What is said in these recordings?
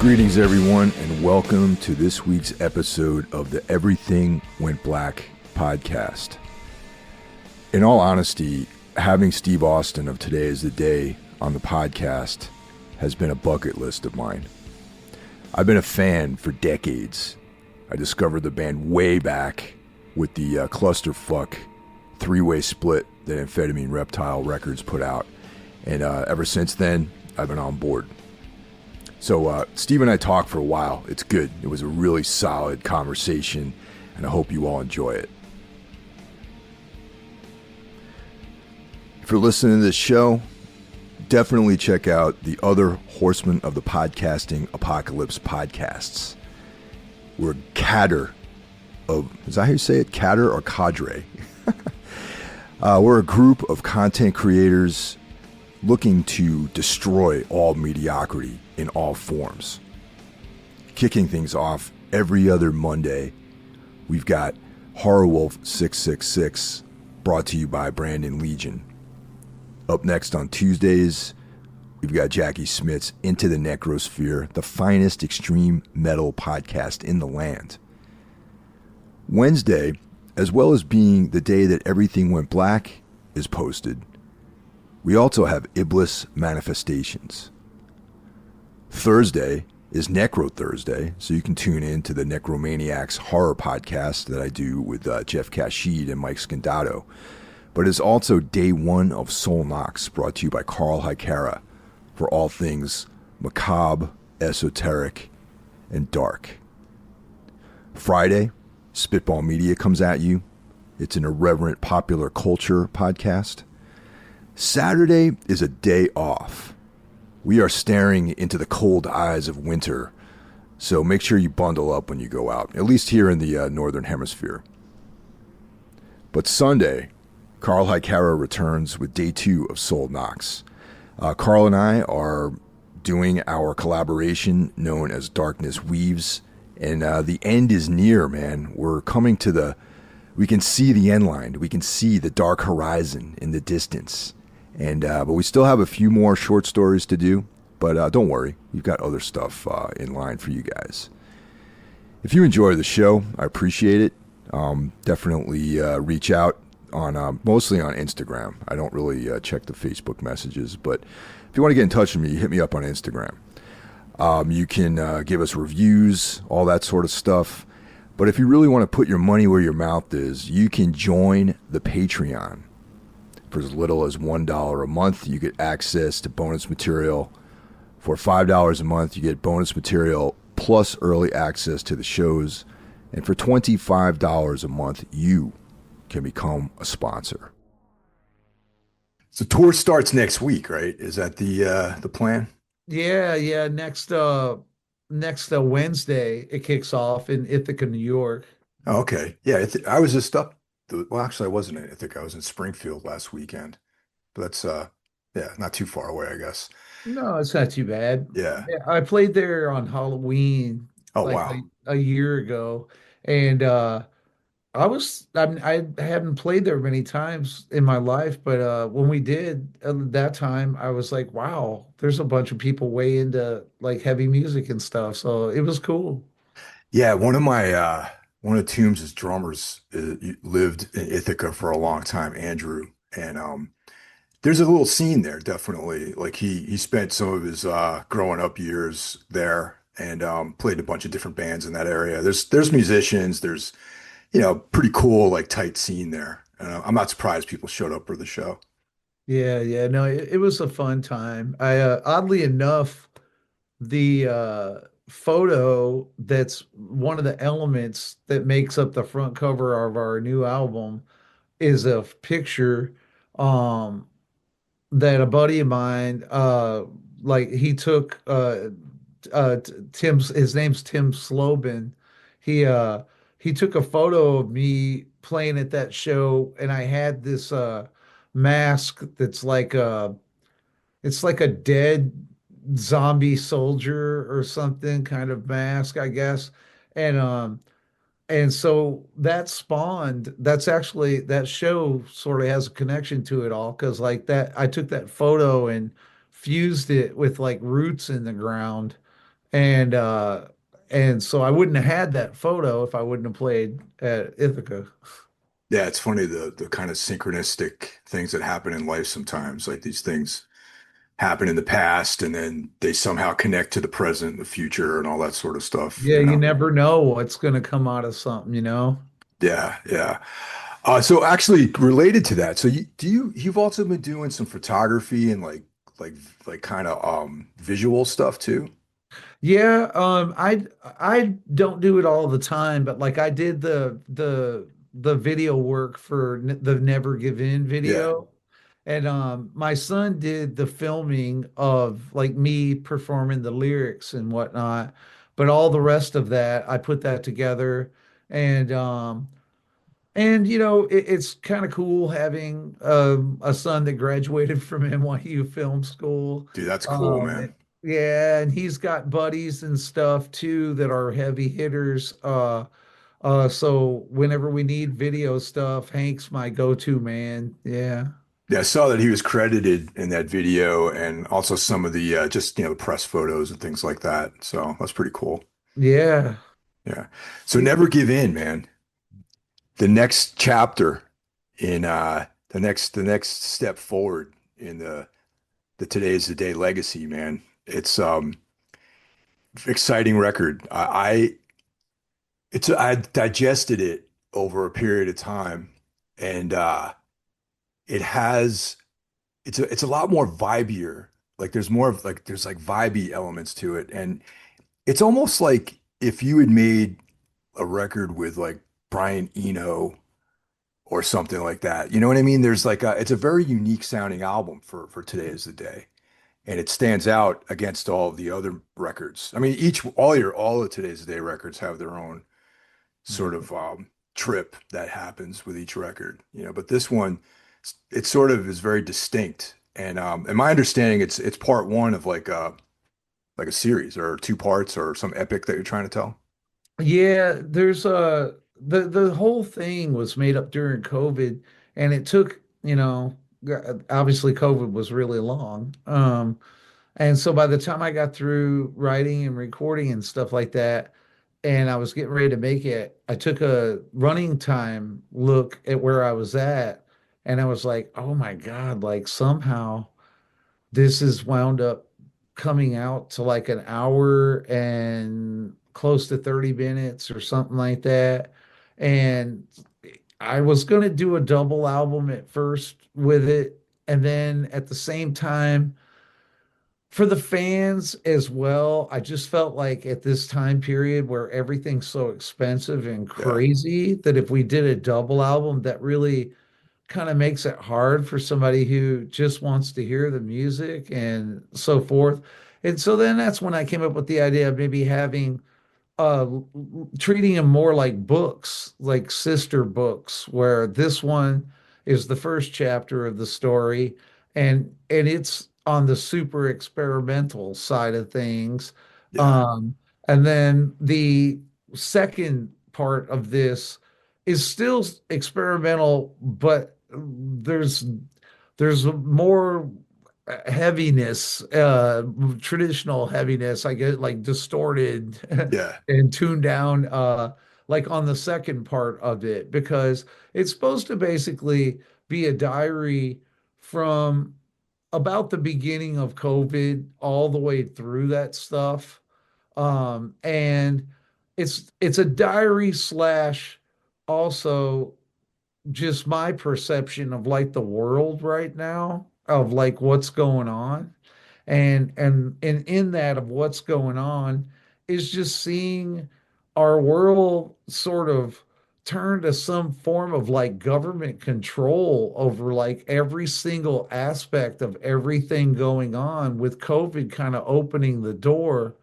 Greetings, everyone, and welcome to this week's episode of the Everything Went Black podcast. In all honesty, having Steve Austin of Today is the Day on the podcast has been a bucket list of mine. I've been a fan for decades. I discovered the band way back with the Clusterfuck three-way split that Amphetamine Reptile Records put out, and ever since then, I've been on board. So Steve and I talked for a while. It's good. It was a really solid conversation, and I hope you all enjoy it. If you're listening to this show, definitely check out the other Horsemen of the Podcasting Apocalypse podcasts. We're a cadre of, is that how you say it? Cadre or cadre? We're a group of content creators looking to destroy all mediocrity in all forms. Kicking things off every other Monday, we've got Horror Wolf 666, brought to you by Brandon Legion. Up next on Tuesdays, we've got Jackie Smith's Into the Necrosphere, the finest extreme metal podcast in the land. Wednesday, as well as being the day that Everything Went Black is posted, we also have Iblis Manifestations. Thursday is Necro Thursday, so you can tune in to the Necromaniacs horror podcast that I do with Jeff Kashid and Mike Scandato. But it's also day one of Soul Knox, brought to you by Carl Hikara, for all things macabre, esoteric, and dark. Friday, Spitball Media comes at you. It's an irreverent popular culture podcast. Saturday is a day off. We are staring into the cold eyes of winter, so make sure you bundle up when you go out, at least here in the Northern Hemisphere. But Sunday, Carl Hikara returns with day two of Soul Knox. Carl and I are doing our collaboration known as Darkness Weaves, and the end is near, man. We're coming to we can see the end line. We can see the dark horizon in the distance. And but we still have a few more short stories to do, but don't worry, we've got other stuff in line for you guys. If you enjoy the show, I appreciate it. Definitely reach out on mostly on Instagram. I don't really check the Facebook messages, but if you want to get in touch with me, hit me up on Instagram. You can give us reviews, all that sort of stuff. But if you really want to put your money where your mouth is, you can join the Patreon. For as little as $1 a month, you get access to bonus material. For $5 a month, you get bonus material plus early access to the shows. And for $25 a month, you can become a sponsor. So tour starts next week, right? Is that the plan? Yeah. Next Wednesday it kicks off in Ithaca, New York. Oh, okay. Yeah, I was just up. Well, actually, I wasn't in Ithaca. I was in Springfield last weekend. But that's yeah, not too far away, I guess. No, it's not too bad. Yeah. Yeah, I played there on Halloween Oh, like wow. a year ago, and I haven't played there many times in my life, but when we did that time, I was like, wow, there's a bunch of people way into like heavy music and stuff, so it was cool. Yeah, one of Tombs' drummers lived in Ithaca for a long time, Andrew, and there's a little scene there, definitely. Like he spent some of his growing up years there and played in a bunch of different bands in that area. There's musicians, there's pretty cool like tight scene there. I'm not surprised people showed up for the show. Yeah, no, it was a fun time. I oddly enough, the photo that's one of the elements that makes up the front cover of our new album is a picture um that a buddy of mine like he took Tim's his name's Tim Slobin. He uh he took a photo of me playing at that show, and I had this mask that's like it's like a dead zombie soldier or something kind of mask, I guess. And so that spawned, that's actually that show sort of has a connection to it all, because like that I took that photo and fused it with like roots in the ground, And and so I wouldn't have had that photo if I wouldn't have played at Ithaca. Yeah, it's funny the kind of synchronistic things that happen in life sometimes. Like these things happen in the past and then they somehow connect to the present, the future, and all that sort of stuff, Yeah, you you know? never know what's going to come out of something, you know? Yeah, yeah. So actually related to that, so you've also been doing some photography and like like kind of visual stuff too? Yeah, I don't do it all the time, but like I did the video work for the Never Give In Yeah. video. And my son did the filming of like me performing the lyrics and whatnot. But all the rest of that, I put that together. And and you know, it's kind of cool having a son that graduated from NYU Film School. Dude, that's cool, Um, man. yeah, and he's got buddies and stuff too that are heavy hitters. So whenever we need video stuff, Hank's my go-to man. Yeah. Yeah, I saw that he was credited in that video and also some of the just the press photos and things like that. So that's pretty cool. Yeah. Yeah. So never give in, man. The next chapter in the next step forward in the Today's the Day legacy, man. It's exciting record. I digested it over a period of time and it has it's a lot more vibier. Like there's more of like there's like vibey elements to it. And it's almost like if you had made a record with like Brian Eno or something like that. You know what I mean? There's like it's a very unique sounding album for Today is the Day. And it stands out against all of the other records. I mean, all of Today's the Day records have their own sort of trip that happens with each record, but this one, it sort of is very distinct. And in my understanding, it's part one of like a series or two parts or some epic that you're trying to tell. Yeah, there's the whole thing was made up during COVID and it took, you know, obviously COVID was really long. And so by the time I got through writing and recording and stuff like that, and I was getting ready to make it, I took a running time look at where I was at, and I was like, oh my God, like somehow this is wound up coming out to like an hour and close to 30 minutes or something like that. And I was going to do a double album at first with it. And then at the same time, for the fans as well, I just felt like at this time period where everything's so expensive and Yeah, crazy that if we did a double album, that really kind of makes it hard for somebody who just wants to hear the music and so forth. And so then that's when I came up with the idea of maybe having uh treating them more like books, like sister books, where this one is the first chapter of the story and it's on the super experimental side of things. yeah, Um and then the second part of this is still experimental, but there's more heaviness, traditional heaviness, I get like distorted yeah, and tuned down, like on the second part of it, because it's supposed to basically be a diary from about the beginning of COVID all the way through that stuff. And it's a diary slash also just my perception of like the world right now of like what's going on and in that of what's going on is just seeing our world sort of turn to some form of like government control over like every single aspect of everything going on with COVID kind of opening the door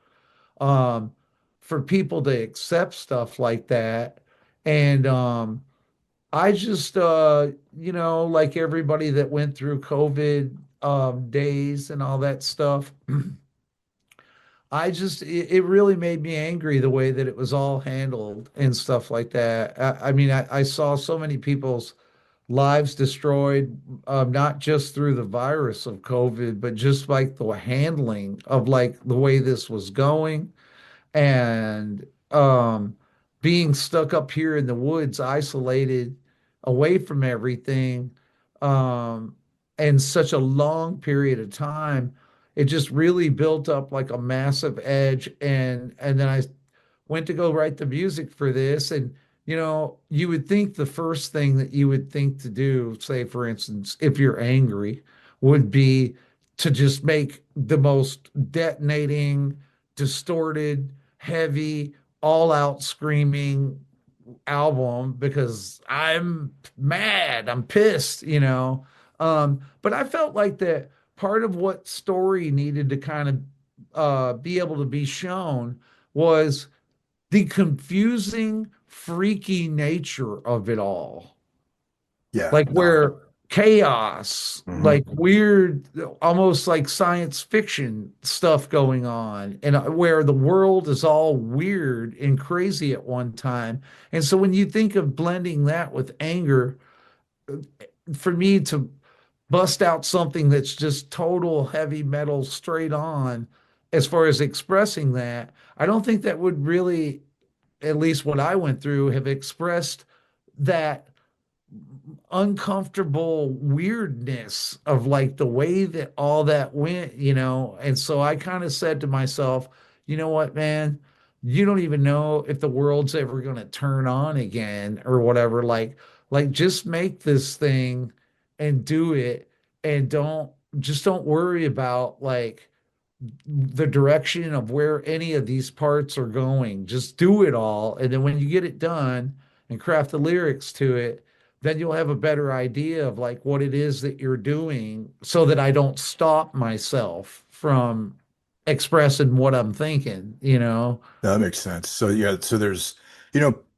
um for people to accept stuff like that and I just, you know, like everybody that went through COVID days and all that stuff, it really made me angry the way that it was all handled and stuff like that. I mean, I saw so many people's lives destroyed, not just through the virus of COVID, but just like the handling of like the way this was going. and being stuck up here in the woods, isolated, away from everything, um, and such a long period of time, it just really built up like a massive edge. And then I went to go write the music for this, and you would think the first thing that you would think to do, say for instance, if you're angry, would be to just make the most detonating, distorted, heavy, all out screaming album because I'm mad, I'm pissed. But I felt like that part of what story needed to kind of be able to be shown was the confusing, freaky nature of it all. Yeah, Like no. where chaos, Hmm. like weird, almost like science fiction stuff going on, and where the world is all weird and crazy at one time. And so when you think of blending that with anger, for me to bust out something that's just total heavy metal straight on, as far as expressing that, I don't think that would really, at least what I went through, have expressed that uncomfortable weirdness of like the way that all that went. And so I kind of said to myself, you know what, man, you don't even know if the world's ever going to turn on again or whatever. Like just make this thing and do it, and don't worry about like the direction of where any of these parts are going. Just do it all. And then when you get it done and craft the lyrics to it, then you'll have a better idea of like what it is that you're doing so that I don't stop myself from expressing what I'm thinking. That makes sense. So yeah, so there's,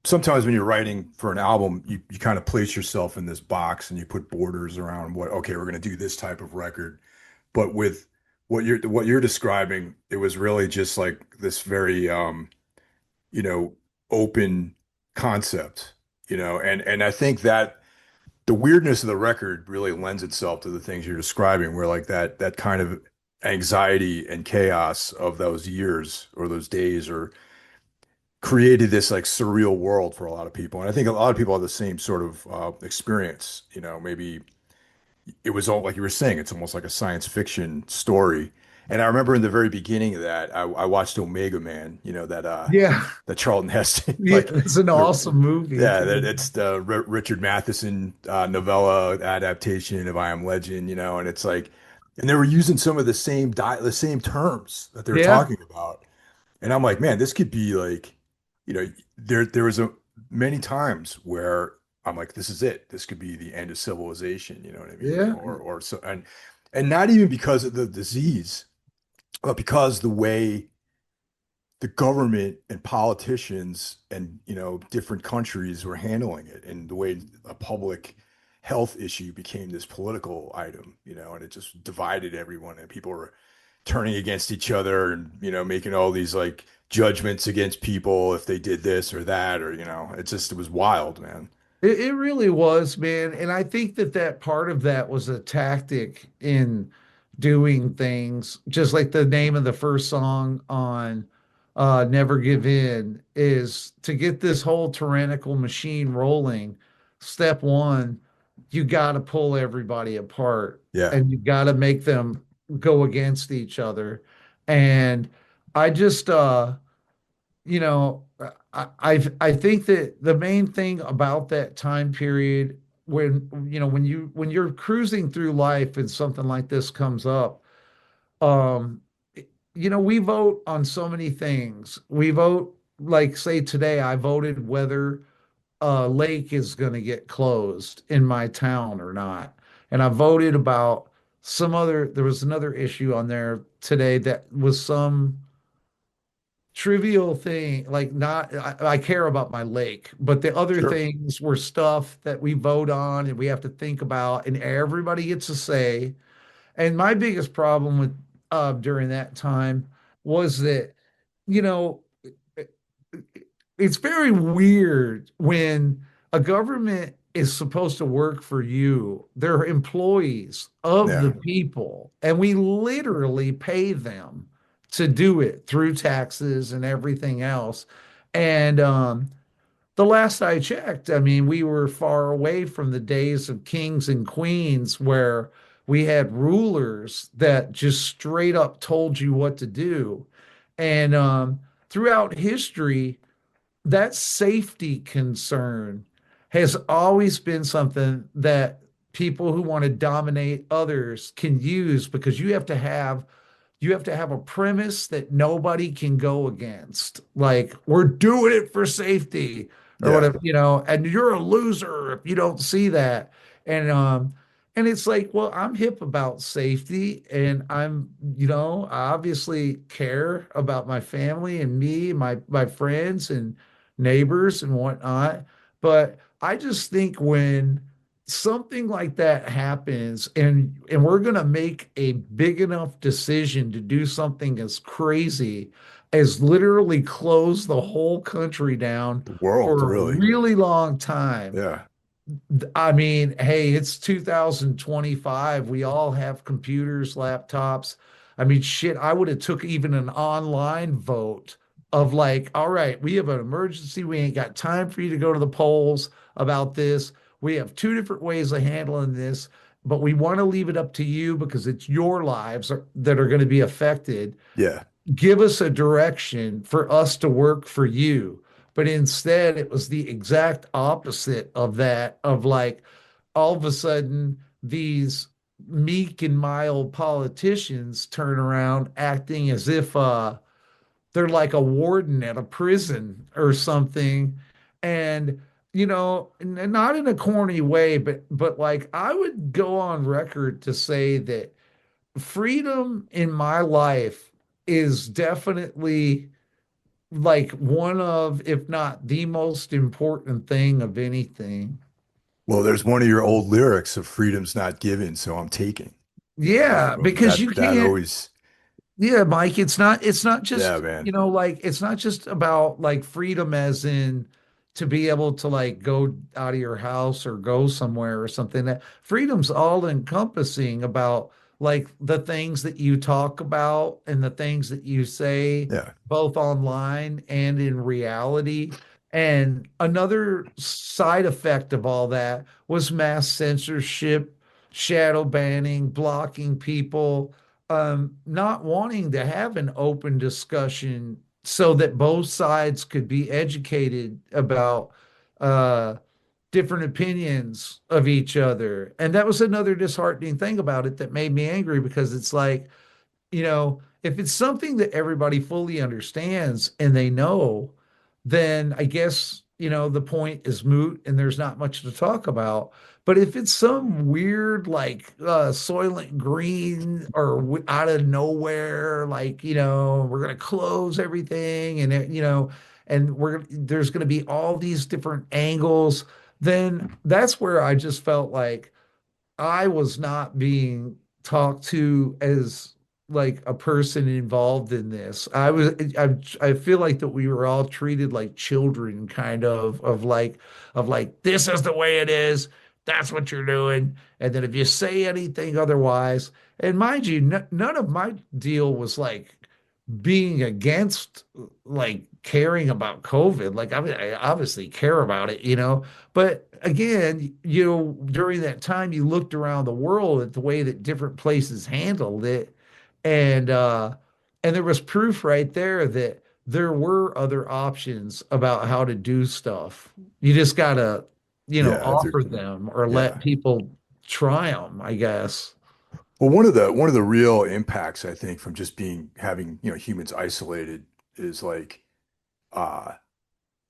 sometimes when you're writing for an album, you kind of place yourself in this box and you put borders around okay, we're going to do this type of record. But with what you're describing, it was really just like this very you know, open concept, and I think that the weirdness of the record really lends itself to the things you're describing, where like that kind of anxiety and chaos of those years or those days or created this like surreal world for a lot of people. And I think a lot of people have the same sort of experience. Maybe it was all like you were saying, it's almost like a science fiction story. And I remember in the very beginning of that, I watched Omega Man, Yeah. that Charlton Heston, Yeah, like, it's an awesome movie yeah, too. it's the Richard Matheson novella adaptation of I Am Legend, and it's like, and they were using some of the same terms that they were Yeah. talking about. And I'm like, man, this could be like, there was many times where I'm like, this is it. This could be the end of civilization, you know what I mean? Yeah. Or so, and not even because of the disease, but because the way the government and politicians and, different countries were handling it, and the way a public health issue became this political item, and it just divided everyone, and people were turning against each other and making all these like judgments against people if they did this or that, or it was wild, man. It really was, man. And I think that that part of that was a tactic in doing things, just like the name of the first song on Never Give In is to get this whole tyrannical machine rolling. Step one, you got to pull everybody apart Yeah, and you got to make them go against each other. And I just, you know, I think that the main thing about that time period when when you're cruising through life and something like this comes up, um, we vote on so many things. We vote, like say today, I voted whether a lake is going to get closed in my town or not, and I voted about there was another issue on there today that was some trivial thing, like not I care about my lake, but the other sure. things were stuff that we vote on and we have to think about, and everybody gets a say. And my biggest problem with during that time was that, you know, it's very weird when a government is supposed to work for you. They're employees of the Yeah. people, and we literally pay them to do it through taxes and everything else. And the last I checked, I mean, we were far away from the days of kings and queens where we had rulers that just straight up told you what to do. And throughout history, that safety concern has always been something that people who want to dominate others can use because you have to have a premise that nobody can go against. Like, we're doing it for safety or Yeah. whatever, and you're a loser if you don't see that. And it's like, well, I'm hip about safety and I obviously care about my family and me, my friends and neighbors and whatnot. But I just think when something like that happens and we're going to make a big enough decision to do something as crazy as literally close the whole country down The world, for a really. really long time. Yeah. I mean, hey, it's 2025. We all have computers, laptops. I mean, shit, I would have took even an online vote of like, all right, we have an emergency. We ain't got time for you to go to the polls about this. We have two different ways of handling this, but we want to leave it up to you because it's your lives that are going to be affected. Yeah. Give us a direction for us to work for you. But instead, it was the exact opposite of that, of like all of a sudden, these meek and mild politicians turn around acting as if they're like a warden at a prison or something. And, not in a corny way, but like I would go on record to say that freedom in my life is definitely like one of, if not the most important thing of anything. Well, there's one of your old lyrics of freedom's not given, so I'm taking. Yeah, because you That can't. always, Yeah, Mike, it's not yeah, just, man. like it's not just about like freedom as in to be able to like go out of your house or go somewhere or something. That freedom's all encompassing about like the things that you talk about and the things that you say Yeah. both online and in reality. And another side effect of all that was mass censorship, shadow banning, blocking people, not wanting to have an open discussion so that both sides could be educated about uh, different opinions of each other. And that was another disheartening thing about it that made me angry because it's like, if it's something that everybody fully understands and they know, then I guess, the point is moot and there's not much to talk about. But if it's some weird, like, Soylent Green or out of nowhere, like, we're going to close everything and there's going to be all these different angles, then that's where I just felt like I was not being talked to as like a person involved in this. I feel like that we were all treated like children, kind of like this is the way it is. That's what you're doing. And then if you say anything otherwise, and mind you, none of my deal was like being against like caring about COVID. Like I obviously care about it, but again, during that time you looked around the world at the way that different places handled it, and there was proof right there that there were other options about how to do stuff. You just gotta, Yeah. offer them or let Yeah. people try them, I guess. Well, one of the real impacts I think from just having, humans isolated is like uh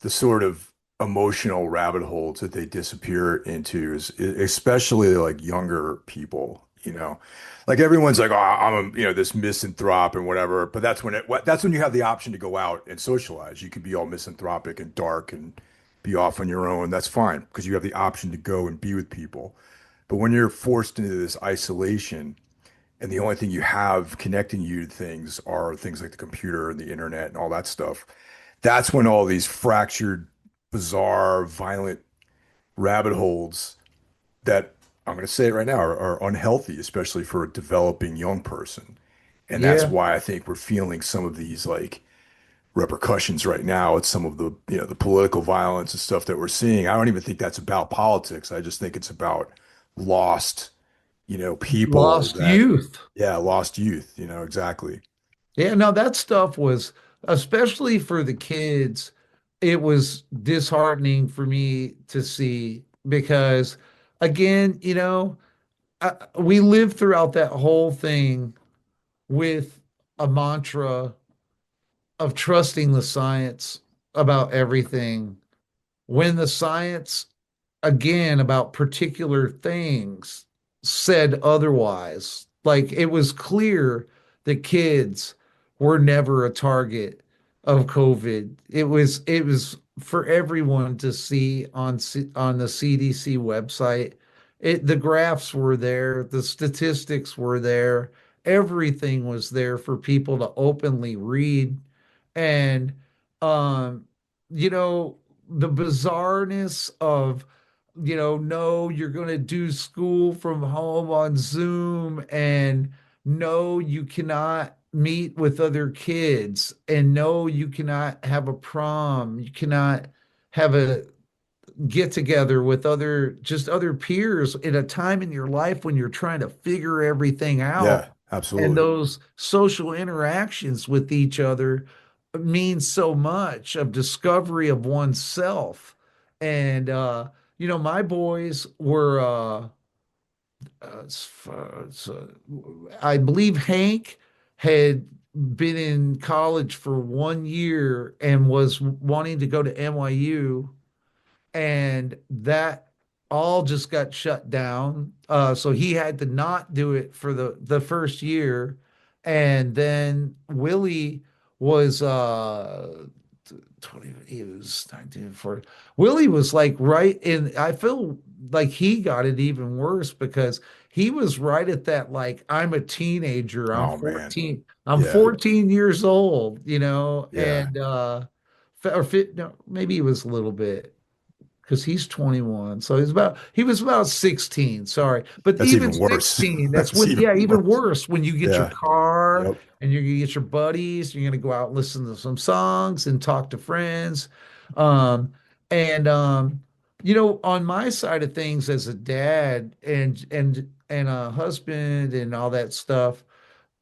the sort of emotional rabbit holes that they disappear into is especially like younger people, like everyone's like, oh, I'm a, this misanthrope and whatever, but that's when you have the option to go out and socialize. You can be all misanthropic and dark and be off on your own. That's fine because you have the option to go and be with people. But when you're forced into this isolation and the only thing you have connecting you to things are things like the computer and the internet and all that stuff, that's when all these fractured, bizarre, violent rabbit holes that I'm going to say it right now are unhealthy, especially for a developing young person. And that's Yeah. why I think we're feeling some of these like repercussions right now. It's some of the, the political violence and stuff that we're seeing. I don't even think that's about politics. I just think it's about lost, people Lost that, youth. yeah, lost youth, exactly. Yeah, no, that stuff was, especially for the kids, it was disheartening for me to see because, again, we lived throughout that whole thing with a mantra of trusting the science about everything. When the science, again, about particular things said otherwise, like it was clear that kids were never a target of COVID. It was for everyone to see on the CDC website. The graphs were there, the statistics were there, everything was there for people to openly read. And um, you know, the bizarreness of, no, you're going to do school from home on Zoom, and no, you cannot meet with other kids, and no, you cannot have a prom, you cannot have a get together with other peers at a time in your life when you're trying to figure everything out. Yeah, And absolutely. those social interactions with each other mean so much of discovery of oneself. And my boys were I believe Hank had been in college for 1 year and was wanting to go to NYU, and that all just got shut down. So he had to not do it for the first year, and then Willie was 20. He was 19 for Willie was like right in. I feel like he got it even worse because he was right at that, like, I'm a teenager. I'm Oh man. 14. I'm Yeah. 14 years old, Yeah. and or fit, no, maybe he was a little bit because he's 21. So he was about 16, sorry. But That's even even worse. 16, that's That's when, even yeah, even worse. worse when you get your Yeah. car Yep. and you're gonna get your buddies, you're gonna go out and listen to some songs and talk to friends. Um, and on my side of things as a dad and a husband and all that stuff,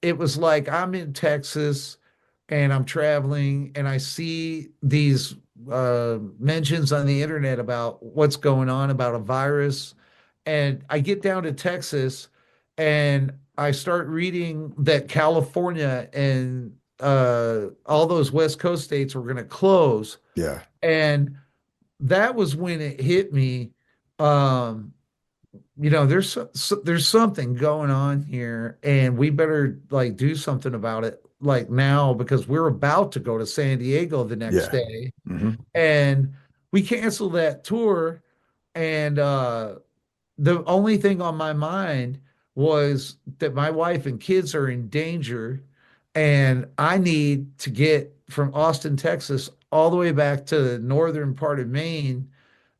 it was like I'm in Texas and I'm traveling and I see these mentions on the internet about what's going on about a virus. And I get down to Texas and I start reading that California and all those West Coast states were going to close. Yeah. And that was when it hit me. Um, there's something going on here, and we better like do something about it like now because we're about to go to San Diego the next Yeah. day, Hmm. and we canceled that tour, and the only thing on my mind was that my wife and kids are in danger, and I need to get from Austin, Texas, all the way back to the northern part of Maine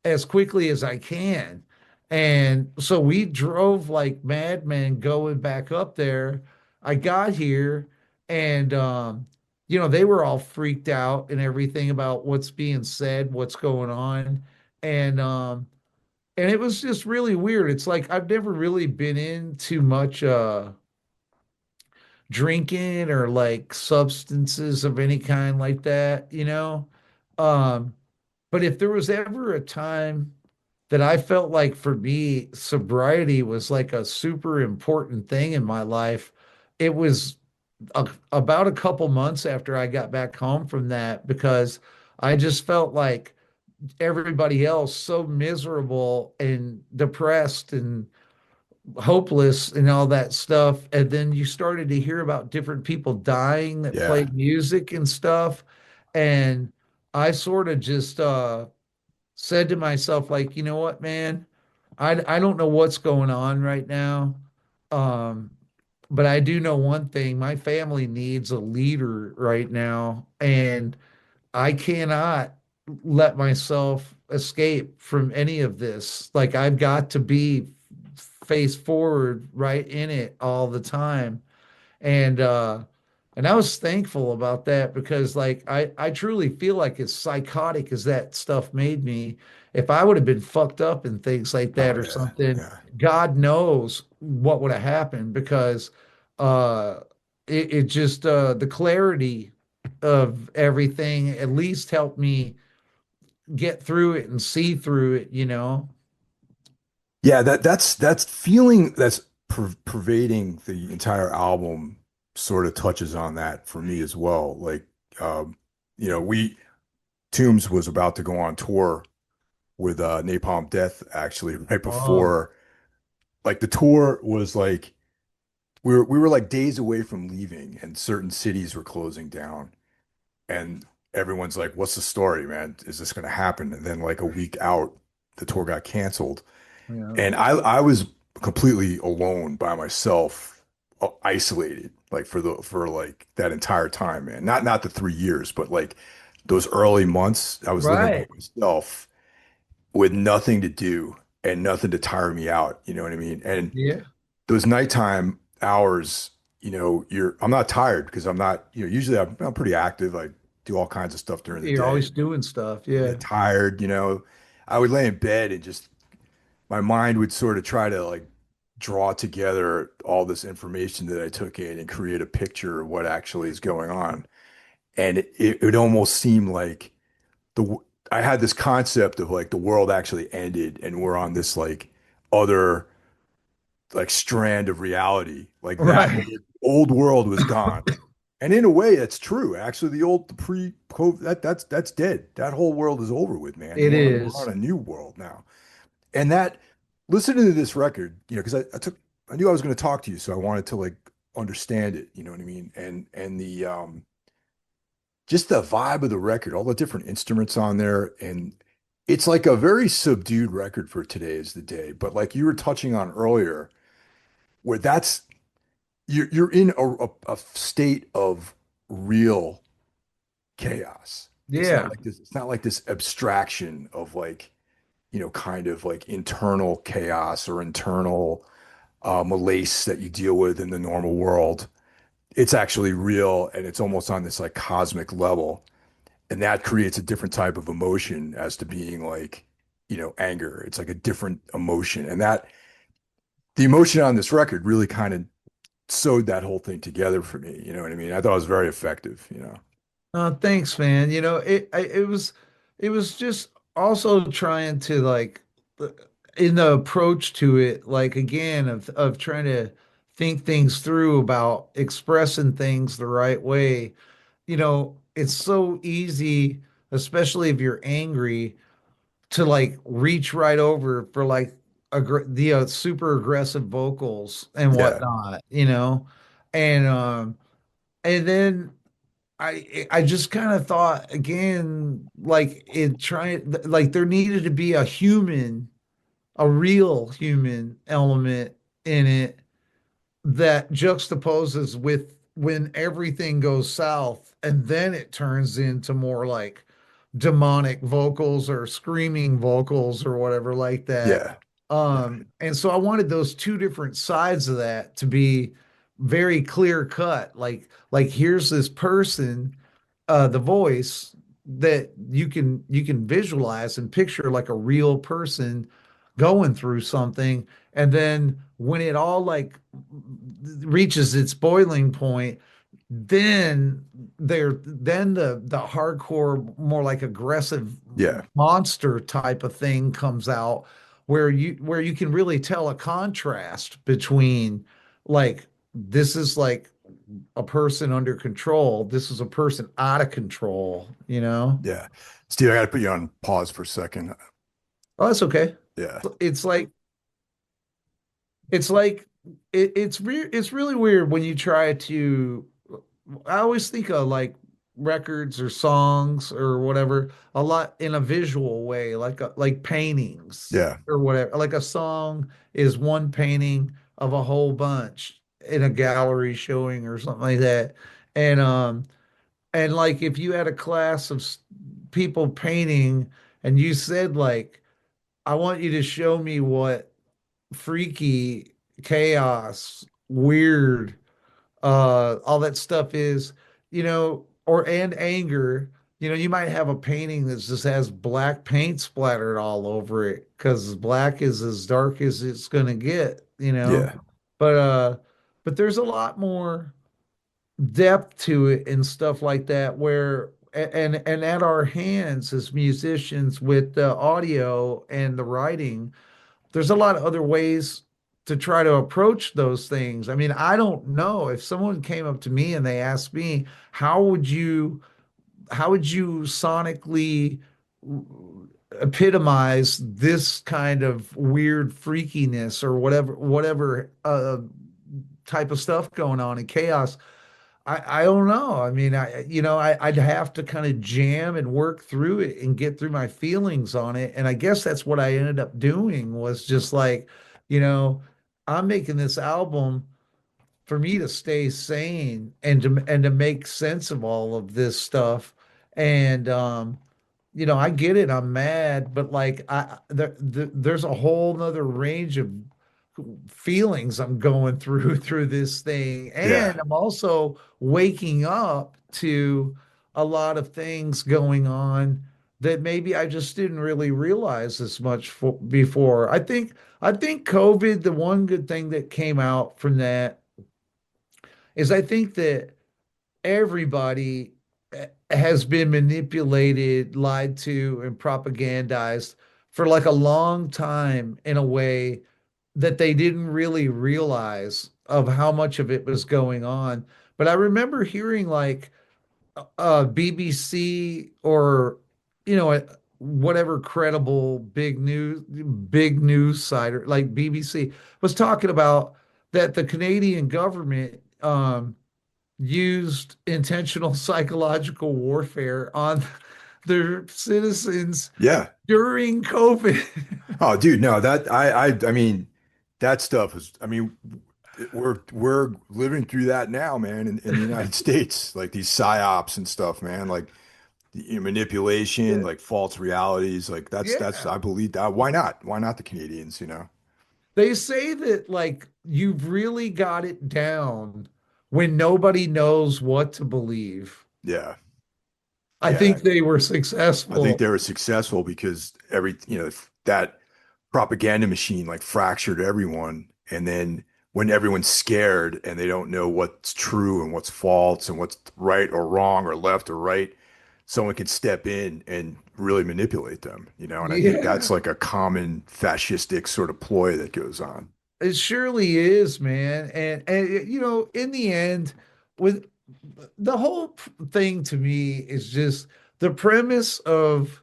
as quickly as I can. And so we drove like madmen going back up there. I got here and they were all freaked out and everything about what's being said, what's going on. And and it was just really weird. It's like I've never really been into much drinking or like substances of any kind like that. Um, but if there was ever a time that I felt like for me, sobriety was like a super important thing in my life, it was about a couple months after I got back home from that because I just felt like everybody else so miserable and depressed and hopeless and all that stuff. And then you started to hear about different people dying that Yeah. played music and stuff. And I sort of just said to myself, like, you know what, man, I don't know what's going on right now. Um, but I do know one thing, my family needs a leader right now, and I cannot let myself escape from any of this. Like I've got to be face forward right in it all the time. And and I was thankful about that because like I truly feel like as psychotic as that stuff made me, if I would have been fucked up and things like that Oh or yeah, something, yeah. God knows what would have happened because uh it just the clarity of everything at least helped me get through it and see through it, you know? Yeah, that's feeling that's pervading the entire album sort of touches on that for me as well. Like, um, we Tombs was about to go on tour with Napalm Death actually right Oh, before. Like the tour was like we were like days away from leaving, and certain cities were closing down, and everyone's like, "What's the story, man? Is this going to happen?" And then like a week out, the tour got canceled. yeah. And I was completely alone by myself, isolated, like for like that entire time, man. Not the 3 years, but like those early months, I was living by Right. myself with nothing to do and nothing to tire me out. You know what I mean? And Yeah. those nighttime hours, I'm not tired because I'm not, usually I'm pretty active. I do all kinds of stuff during the You're day. always doing stuff. I Yeah. get tired, I would lay in bed and just my mind would sort of try to like draw together all this information that I took in and create a picture of what actually is going on. And it almost seemed like the I had this concept of like the world actually ended and we're on this like other like strand of reality. Like that Right. old world was gone. And in a way, that's true. Actually, the pre-COVID that's dead. That whole world is over with, man. And It we're on is. a new world now. And that listening to this record, because I knew I was going to talk to you, so I wanted to like understand it, you know what I mean? And the just the vibe of the record, all the different instruments on there, and it's like a very subdued record for today is the day. But like you were touching on earlier, where you're in a state of real chaos. Yeah. It's not like this abstraction of like, kind of like internal chaos or internal malaise that you deal with in the normal world. It's actually real and it's almost on this like cosmic level. And that creates a different type of emotion as to being like, anger. It's like a different emotion. And that the emotion on this record really kind of sewed that whole thing together for me. You know what I mean? I thought it was very effective. Thanks, man. You know, it was just also trying to like in the approach to it, like again of trying to think things through about expressing things the right way. You know, it's so easy, especially if you're angry, to like reach right over for like the super aggressive vocals and Yeah. whatnot, you know, and and then I just kind of thought again, like it trying like there needed to be a human, a real human element in it that juxtaposes with when everything goes south and then it turns into more like demonic vocals or screaming vocals or whatever like that. Yeah. Yeah. And so I wanted those two different sides of that to be very clear cut. Like here's this person, the voice that you can visualize and picture like a real person going through something. And then when it all like reaches its boiling point, then the hardcore, more like aggressive Yeah. monster type of thing comes out where you can really tell a contrast between like this is like a person under control, this is a person out of control, you know? Yeah. Steve, I got to put you on pause for a second. Oh, that's okay. Yeah. It's like it's like it's really weird when you try to I always think of like records or songs or whatever a lot in a visual way, like paintings Yeah. or whatever. Like a song is one painting of a whole bunch in a gallery showing or something like that. And and like if you had a class of people painting and you said like, I want you to show me what freaky, chaos, weird, all that stuff is, or and anger. You might have a painting that just has black paint splattered all over it because black is as dark as it's gonna get. Yeah. But but there's a lot more depth to it and stuff like that where and at our hands as musicians with the audio and the writing, there's a lot of other ways to try to approach those things. I mean, I don't know if someone came up to me and they asked me, how would you sonically epitomize this kind of weird freakiness or whatever type of stuff going on in chaos. I don't know. I mean, I'd have to kind of jam and work through it and get through my feelings on it. And I guess that's what I ended up doing was just like, you know, I'm making this album for me to stay sane and to make sense of all of this stuff. And I get it, I'm mad, but like there's a whole nother range of feelings I'm going through this thing. Yeah. And I'm also waking up to a lot of things going on that maybe I just didn't really realize as much before. I think COVID, the one good thing that came out from that is I think that everybody has been manipulated, lied to, and propagandized for like a long time in a way that they didn't really realize of how much of it was going on. But I remember hearing like BBC or whatever credible big news site or like BBC was talking about that the Canadian government used intentional psychological warfare on their citizens Yeah. during COVID. Oh, dude, no, I mean, that stuff is, I mean, we're living through that now, man, in the United States, like these psyops and stuff, man, like manipulation, Yeah, like false realities, like that's yeah. I believe that. Why not? Why not the Canadians, you know? They say that like you've really got it down when nobody knows what to believe. Yeah. I Yeah. think they were I think successful. they were successful because that propaganda machine like fractured everyone. And then when everyone's scared and they don't know what's true and what's false and what's right or wrong or left or right, someone can step in and really manipulate them, you know? And I think that's Yeah, like a common fascistic sort of ploy that goes on. it surely is, man. And in the end, with the whole thing to me is just the premise of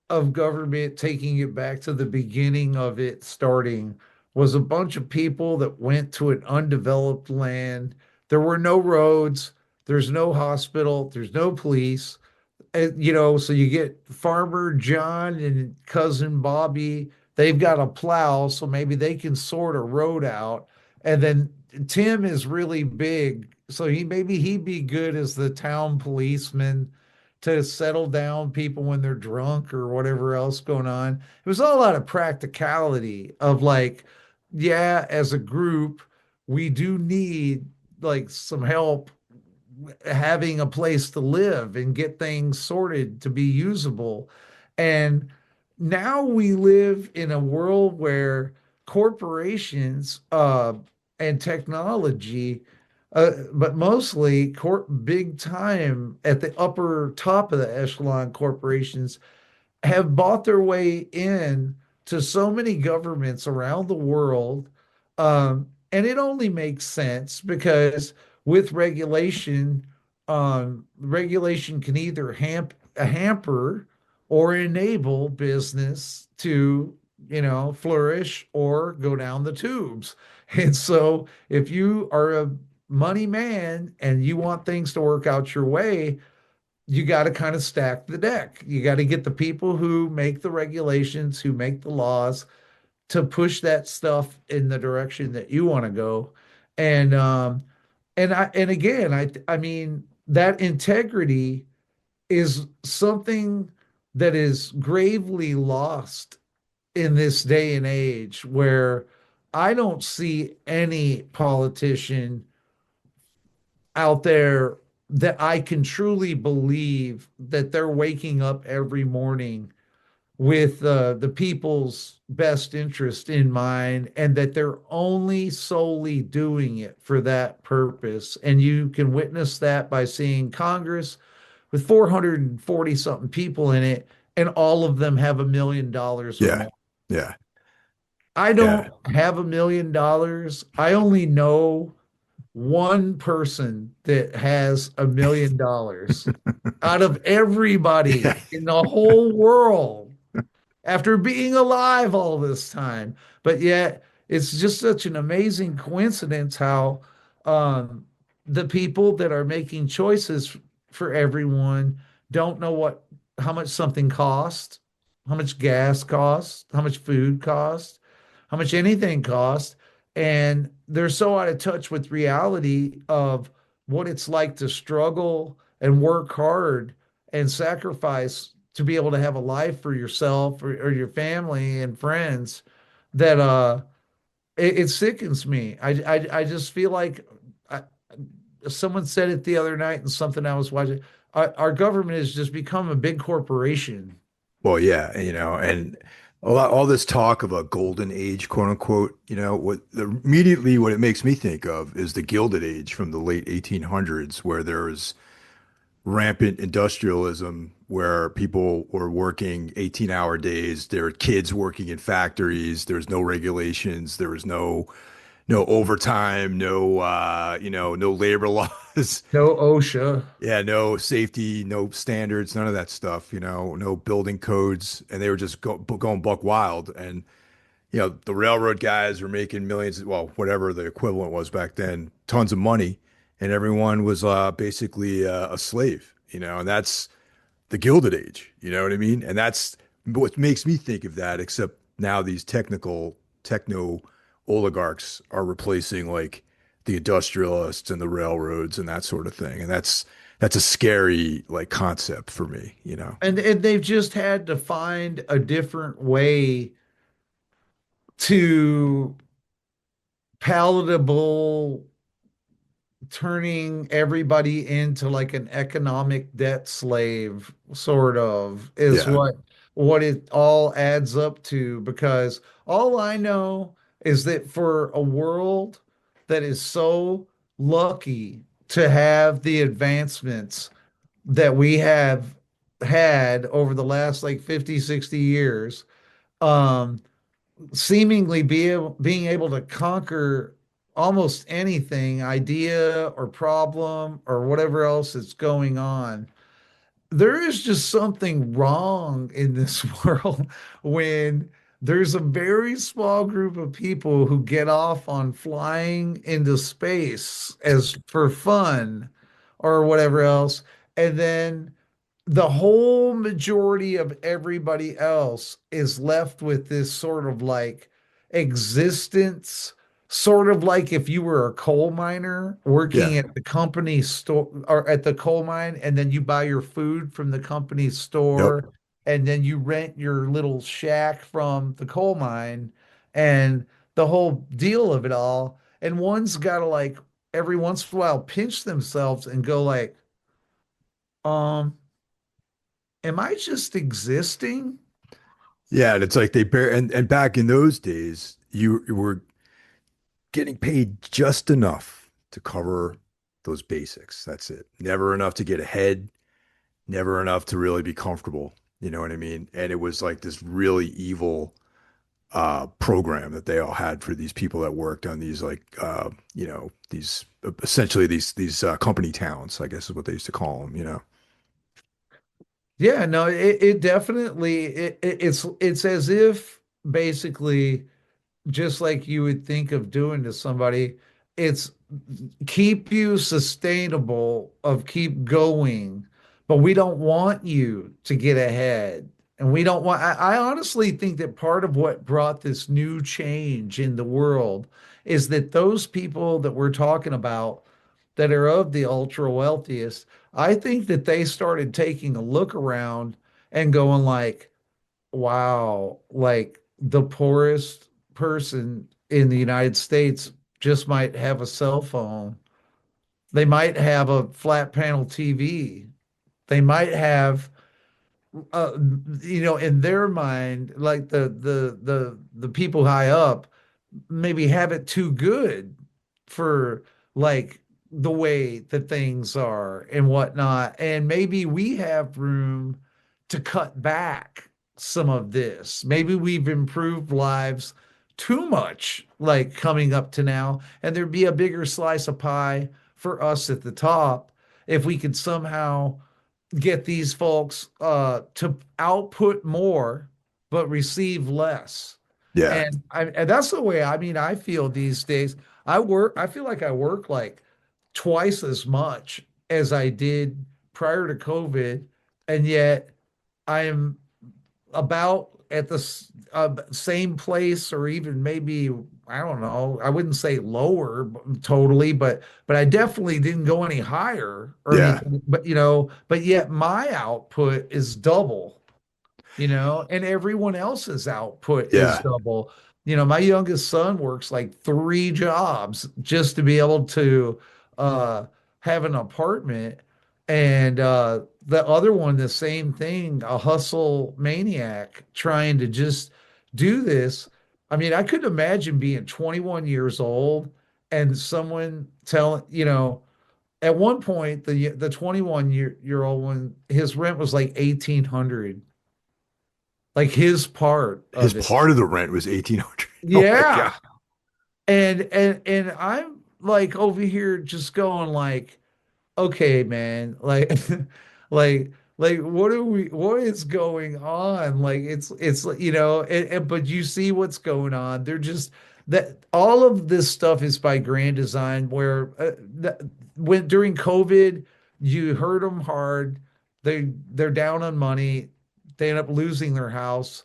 government taking it back to the beginning of it starting was a bunch of people that went to an undeveloped land. There were no roads, there's no hospital, there's no police. So you get Farmer John and cousin Bobby, they've got a plow, so maybe they can sort a road out. And then Tim is really big, so maybe he'd be good as the town policeman to settle down people when they're drunk or whatever else going on. It was all out of practicality of like, yeah, as a group, we do need like some help having a place to live and get things sorted to be usable. And now we live in a world where corporations and technology, but mostly big time at the upper top of the echelon corporations have bought their way in to so many governments around the world. And it only makes sense because with regulation can either hamper or enable business to, flourish or go down the tubes. And so if you are a money man and you want things to work out your way, you got to kind of stack the deck. You got to get the people who make the regulations, who make the laws to push that stuff in the direction that you want to go. And again, I mean that integrity is something that is gravely lost in this day and age where I don't see any politician out there that I can truly believe that they're waking up every morning with the people's best interest in mind, and that they're only solely doing it for that purpose. And you can witness that by seeing Congress with 440 something people in it, and all of them have $1 million or Yeah. more. Yeah. I Yeah. don't have $1 million. I only know one person that has $1 million out of Yeah. everybody in the whole world after being alive all this time. But yet, it's just such an amazing coincidence how um, the people that are making choices for everyone don't know how much something costs, how much gas costs, how much food costs, how much anything costs. And they're so out of touch with reality of what it's like to struggle and work hard and sacrifice to be able to have a life for yourself or your family and friends that it sickens me. I just feel like I, someone said it the other night in something I was watching. Our government has just become a big corporation. Well, yeah, and all this talk of a golden age, quote unquote, immediately what it makes me think of is the Gilded Age from the late 1800s, where there was rampant industrialism, where people were working 18-hour days. There were kids working in factories. There was no regulations. There was no overtime, no labor laws. No OSHA. Yeah, no safety, no standards, none of that stuff, no building codes, and they were just going buck wild. And the railroad guys were making millions, well, whatever the equivalent was back then, tons of money, and everyone was basically a slave, and that's the Gilded Age, you know what I mean? And that's what makes me think of that, except now these techno oligarchs are replacing like the industrialists and the railroads and that sort of thing. And that's a scary like concept for me. And they've just had to find a different way to palatable turning everybody into like an economic debt slave, sort of, is Yeah. what it all adds up to. Because all I know is that for a world that is so lucky to have the advancements that we have had over the last like 50, 60 years, um, seemingly being able to conquer almost anything, idea or problem or whatever else is going on. There is just something wrong in this world when there's a very small group of people who get off on flying into space as for fun or whatever else, and then the whole majority of everybody else is left with this sort of like existence, sort of like if you were a coal miner Yeah. working at the company store or at the coal mine, and then you buy your food from the company Yep. store, and then you rent your little shack from the coal mine, and the whole deal of it all. And one's got to like every once in a while pinch themselves and go like, um, am I just existing? Yeah. And it's like and back in those days, you were getting paid just enough to cover those basics. That's it. Never enough to get ahead, never enough to really be comfortable. You know what I mean? And it was like this really evil program that they all had for these people that worked on these like these essentially these company towns, I guess is what they used to call them. Yeah, no, it definitely it's as if basically just like you would think of doing to somebody, it's keep you sustainable of keep going, but we don't want you to get ahead. And we don't want, I honestly think that part of what brought this new change in the world is that those people that we're talking about that are of the ultra wealthiest, I think that they started taking a look around and going like, wow, like the poorest person in the United States just might have a cell phone They might have a flat panel TV. They might have uh, in their mind, like the people high up maybe have it too good for like the way that things are and whatnot. And maybe we have room to cut back some of this. Maybe we've improved lives too much, like coming up to now, and there'd be a bigger slice of pie for us at the top if we could somehow get these folks to output more but receive less. Yeah. And that's the way I feel these days. I feel like I work like twice as much as I did prior to COVID, and yet I am about at the same place, or even maybe, I don't know, I wouldn't say lower totally, but I definitely didn't go any higher or Yeah. anything. But yet my output is double, and everyone else's output is Yeah. double. My youngest son works like three jobs just to be able to uh, have an apartment. And the other one, the same thing, a hustle maniac trying to just do this. I mean, I couldn't imagine being 21 years old and someone telling, at one point, the 21 year old one, his rent was like 1,800, like his part His of it. part of the rent was 1,800. Oh my God. Yeah. And I'm like over here just going like, okay, man, like like what is going on? Like it's like, but you see what's going on. They're just that all of this stuff is by grand design where when during COVID, you hurt them hard. They're down on money. They end up losing their house.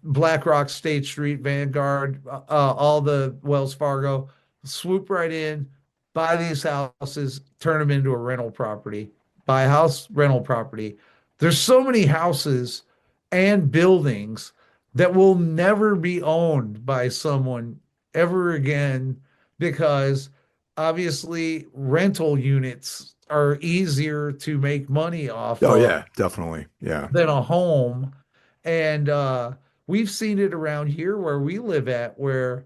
BlackRock, State Street, Vanguard, all the Wells Fargo, swoop right in, buy these houses, turn them into a rental property, buy a house, rental property. There's so many houses and buildings that will never be owned by someone ever again because obviously rental units are easier to make money off Oh of yeah, definitely. Yeah. than a home. And we've seen it around here where we live at, where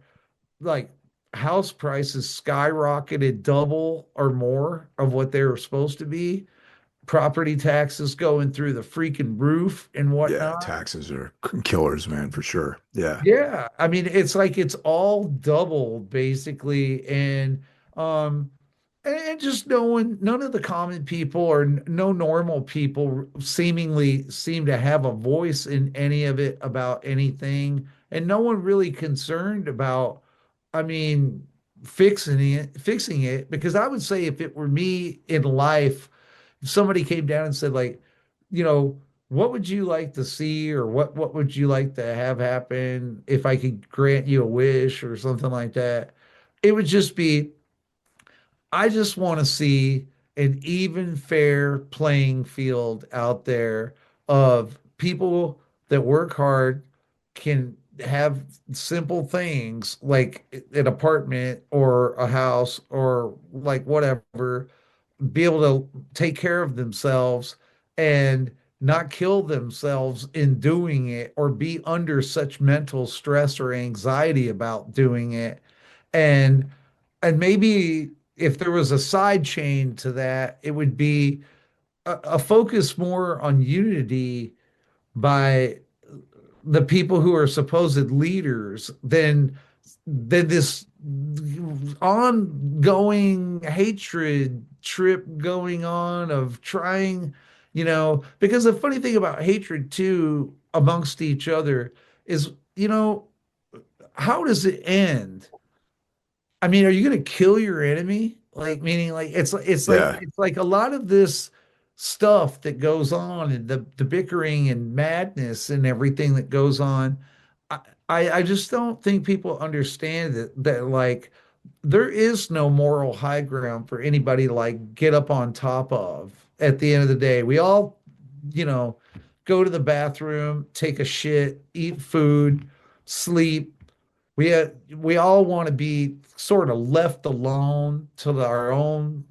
like house prices skyrocketed double or more of what they were supposed to be. Property taxes going through the freaking roof and Yeah. whatnot. Taxes are killers, man, for sure. Yeah. Yeah, I mean it's like it's all doubled basically, um and just no one, none of the common people or no normal people seemingly seem to have a voice in any of it about anything, and no one really concerned about, I mean, fixing it, because I would say if it were me in life, if somebody came down and said like, you know, what would you like to see, or what would you like to have happen if I could grant you a wish or something like that? It would just be, I just want to see an even fair playing field out there of people that work hard can have simple things like an apartment or a house or like whatever, be able to take care of themselves and not kill themselves in doing it or be under such mental stress or anxiety about doing it. And maybe if there was a side chain to that, it would be a focus more on unity by the people who are supposed leaders than this ongoing hatred trip going on of trying, because the funny thing about hatred too amongst each other is, how does it end? I mean, are you going to kill your enemy? Like, meaning, like Yeah. it's like a lot of this stuff that goes on, and the bickering and madness and everything that goes on. I I just don't think people understand that like there is no moral high ground for anybody to like get up on top of. At the end of the day, we all, you know, go to the bathroom, take a shit, eat food, sleep, we all want to be sort of left alone to our own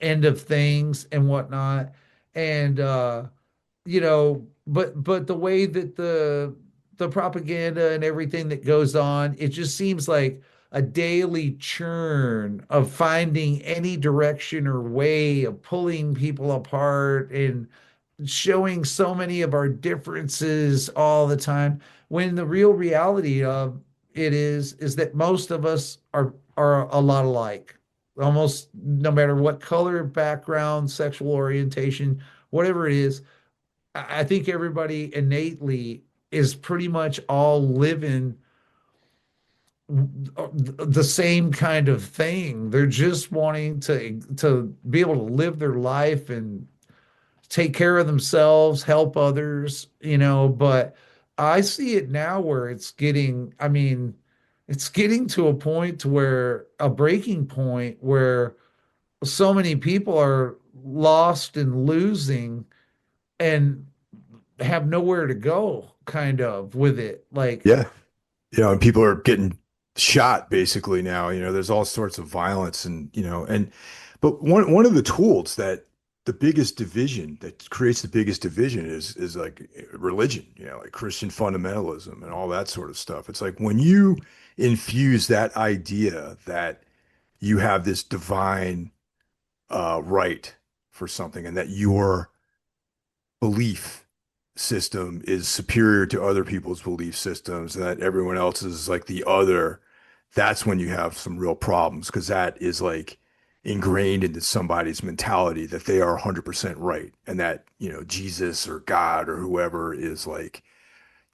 end of things and whatnot. And but the way that the propaganda and everything that goes on, it just seems like a daily churn of finding any direction or way of pulling people apart and showing so many of our differences all the time, when the real reality of it is that most of us are a lot alike, almost no matter what color, background, sexual orientation, whatever it is. I think everybody innately is pretty much all living the same kind of thing. They're just wanting to be able to live their life and take care of themselves, help others, but I see it now where I mean, it's getting to a point to where a breaking point where so many people are lost and losing and have nowhere to go kind of with it. Like, Yeah. And people are getting shot basically now. There's all sorts of violence but one of the tools that the biggest division that creates the biggest division is like religion, like Christian fundamentalism and all that sort of stuff. It's like when you infuse that idea that you have this divine right for something and that your belief system is superior to other people's belief systems and that everyone else is like the other, that's when you have some real problems because that is like ingrained into somebody's mentality that they are 100% right and that, Jesus or God or whoever is like,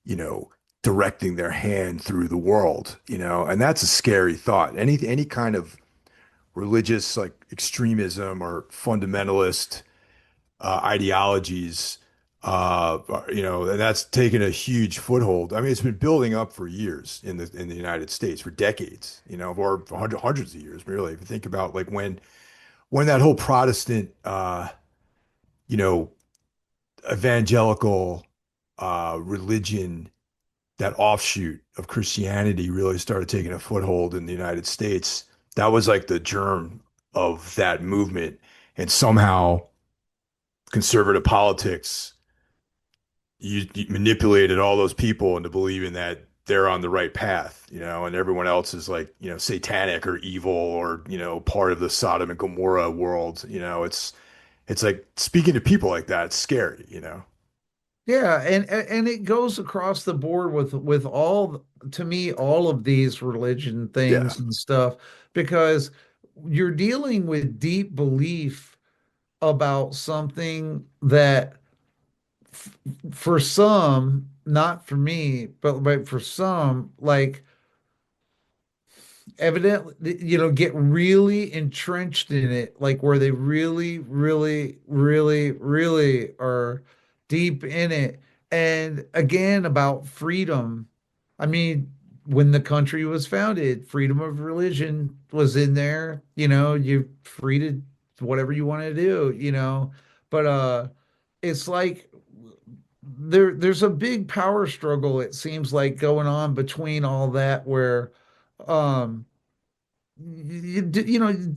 you know, directing their hand through the world, and that's a scary thought. Any kind of religious like extremism or fundamentalist ideologies, and that's taken a huge foothold. I mean, it's been building up for years in the United States for decades, or for hundreds of years, really. If you think about like when that whole Protestant, you know, evangelical religion, that offshoot of Christianity really started taking a foothold in the United States, that was like the germ of that movement. And somehow conservative politics you manipulated all those people into believing that they're on the right path, and everyone else is like, satanic or evil or, part of the Sodom and Gomorrah world. It's like speaking to people like that, it's scary. yeah, and it goes across the board with all, to me, all of these religion Yeah. things and stuff, because you're dealing with deep belief about something that for some, not for me, but for some, like, evidently, get really entrenched in it, like where they really, really, really, really are deep in it. And again, about freedom. I mean, when the country was founded, freedom of religion was in there. You're free to whatever you want to do, but it's like there's a big power struggle, it seems like, going on between all that, where um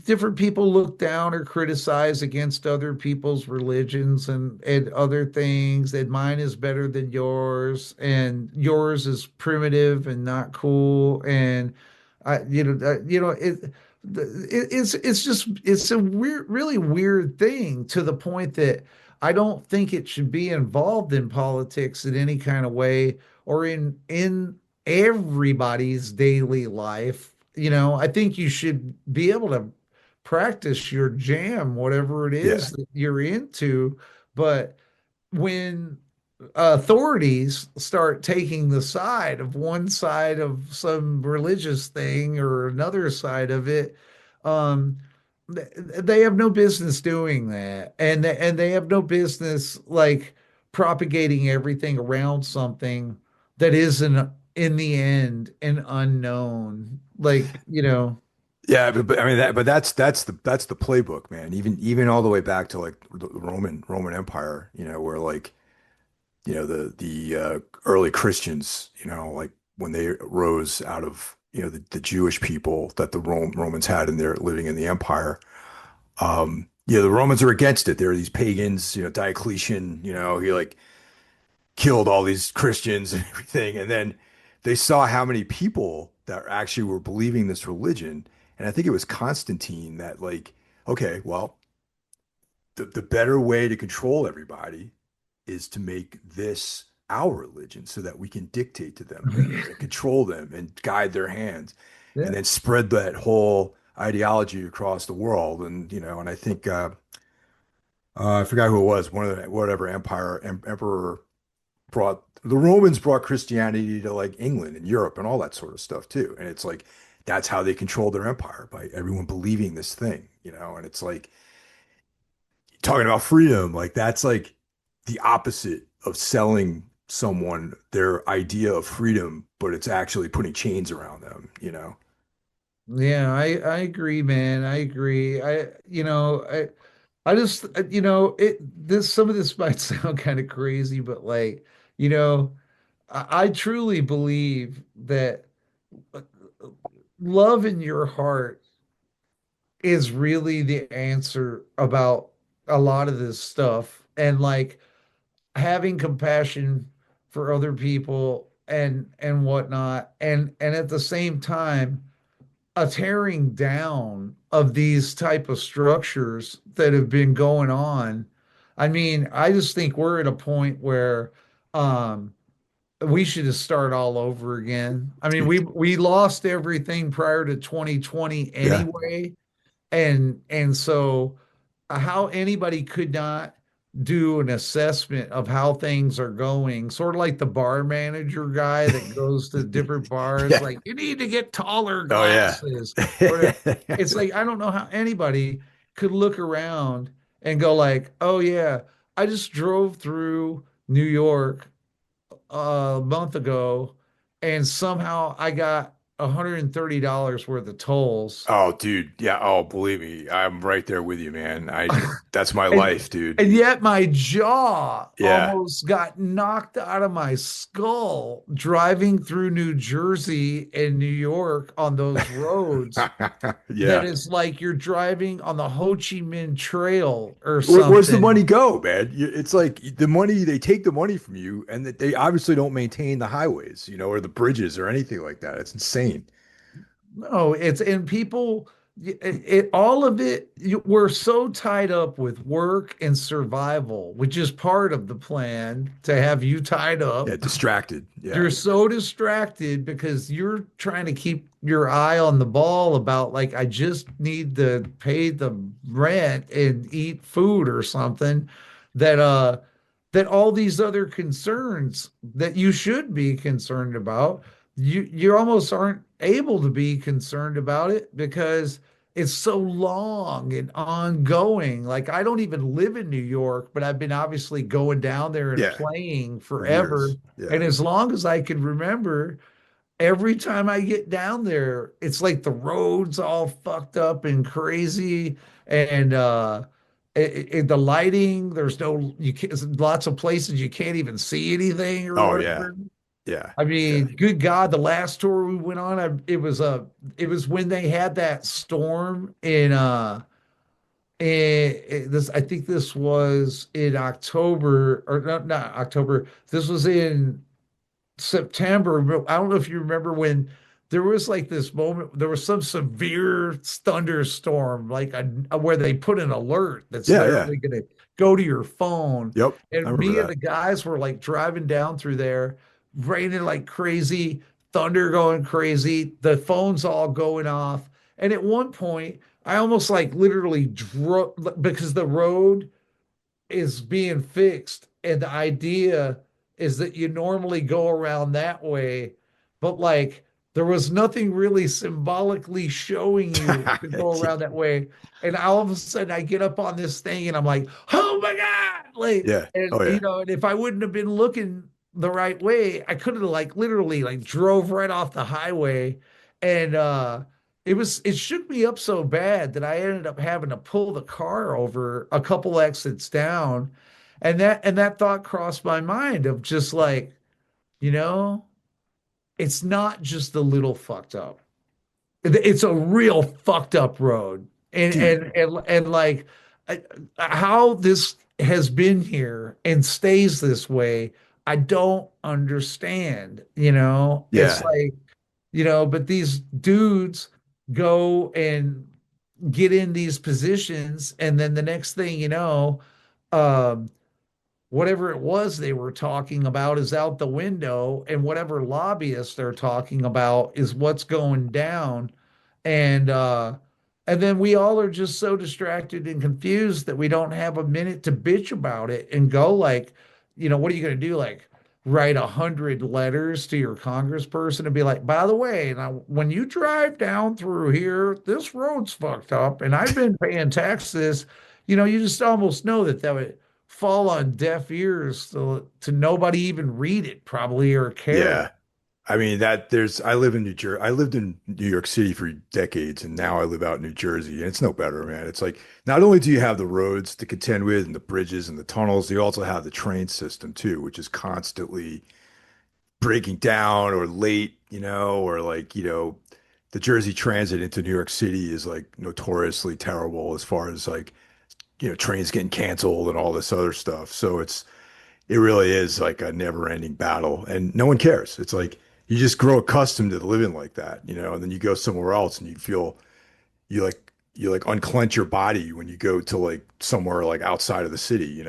different people look down or criticize against other people's religions and other things, and mine is better than yours, and yours is primitive and not cool. And it's just, it's a weird, really weird thing, to the point that I don't think it should be involved in politics in any kind of way, or in everybody's daily life. I think you should be able to practice your jam, whatever it Yeah. is that you're into. But when authorities start taking the side of one side of some religious thing or another side of it, um, they have no business doing that, and they have no business, like, propagating everything around something that isn't, in the end, an unknown. Like, Yeah, but I mean that's the playbook, man. Even all the way back to like the Roman Empire, where like, the early Christians, like when they rose out of the Jewish people that the Romans had in there living in the empire. Yeah, the Romans are against it. There are these pagans, Diocletian, he like killed all these Christians and everything. And then they saw how many people that actually were believing this religion. And I think it was Constantine that like, okay, well, the better way to control everybody is to make this our religion so that we can dictate to them better and control them and guide their hands and Yeah. then spread that whole ideology across the world. And, and I think, I forgot who it was, one of the, whatever emperor the Romans brought Christianity to like England and Europe and all that sort of stuff too. And it's like, that's how they controlled their empire by everyone believing this thing, and it's like, talking about freedom, like that's like the opposite of selling someone their idea of freedom, but it's actually putting chains around them. Yeah, I agree, man. I agree. I just this some of this might sound kind of crazy, but like, you know, I truly believe that uh, love in your heart is really the answer about a lot of this stuff. And like having compassion for other people and whatnot. And at the same time, a tearing down of these type of structures that have been going on. I mean, I just think we're at a point where um we should just start all over again. I mean, we lost everything prior to 2020 Yeah. anyway. And so how anybody could not do an assessment of how things are going, sort of like the bar manager guy that goes to different bars, Yeah. like you need to get taller Oh yeah. glasses. Or it's like I don't know how anybody could look around and go like, oh yeah, I just drove through New York a month ago and somehow I got $130 worth of tolls. Oh, dude. Yeah. Oh, believe me, I'm right there with you, man. That's my And life, dude. and yet my jaw Yeah. almost got knocked out of my skull driving through New Jersey and New York on those roads that Yeah. is like you're driving on the Ho Chi Minh Trail or Where's the something. money go, man? It's like the money, they take the money from you and that they obviously don't maintain the highways, or the bridges or anything like that. It's insane. No, it's and people all of it we're so tied up with work and survival, which is part of the plan to have you tied Yeah. up. Distracted. Yeah. You're so distracted because you're trying to keep your eye on the ball about like I just need to pay the rent and eat food or something that that all these other concerns that you should be concerned about you almost aren't able to be concerned about it because it's so long and ongoing. Like I don't even live in New York, but I've been obviously going down there and Yeah. playing For forever. years. Yeah. And as long as I can remember, every time I get down there, it's like the roads all fucked up and crazy. And the lighting, there's no, you can't, lots of places you can't even see anything or Oh yeah. whatever. Yeah. I Yeah. mean, good God, the last tour we went on, it was when they had that storm in this, I think this was in October or not October. This was in September. I don't know if you remember when there was like this moment, there was some severe thunderstorm, like where they put an alert that's Yeah. Yeah. literally going to go to your phone. Yep. I And remember me and that. the guys were like driving down through there, raining like crazy, thunder going crazy, the phones all going off. And at one point, I almost like literally drove because the road is being fixed. And the idea is that you normally go around that way, but like there was nothing really symbolically showing you to go around that way. And all of a sudden I get up on this thing and I'm like, oh my God. Like, Yeah. and Oh yeah. and if I wouldn't have been looking the right way, I could have like literally like drove right off the highway. And it shook me up so bad that I ended up having to pull the car over a couple exits down. And that thought crossed my mind of just like, you know, it's not just a little fucked up. It's a real fucked up road. And Dude. like uh, how this has been here and stays this way, I don't understand, you know? It's Yeah. like, you know, but these dudes go and get in these positions, and then the next thing you know, um, whatever it was they were talking about is out the window, and whatever lobbyists they're talking about is what's going down. And uh and then we all are just so distracted and confused that we don't have a minute to bitch about it and go like, what are you going to do? Like write 100 letters to your congressperson and be like, by the way, now when you drive down through here, this road's fucked up and I've been paying taxes. You just almost know that that would fall on deaf ears to nobody even read it probably or care. Yeah. I mean that there's I live in New Jersey. I lived in New York City for decades and now I live out in New Jersey and it's no better, man. It's like not only do you have the roads to contend with and the bridges and the tunnels, you also have the train system too, which is constantly breaking down or late, or like, the Jersey Transit into New York City is like notoriously terrible as far as like, trains getting canceled and all this other stuff. So it really is like a never-ending battle, and no one cares. It's like you just grow accustomed to living like that, and then you go somewhere else and you like unclench your body when you go to like somewhere like outside of the city.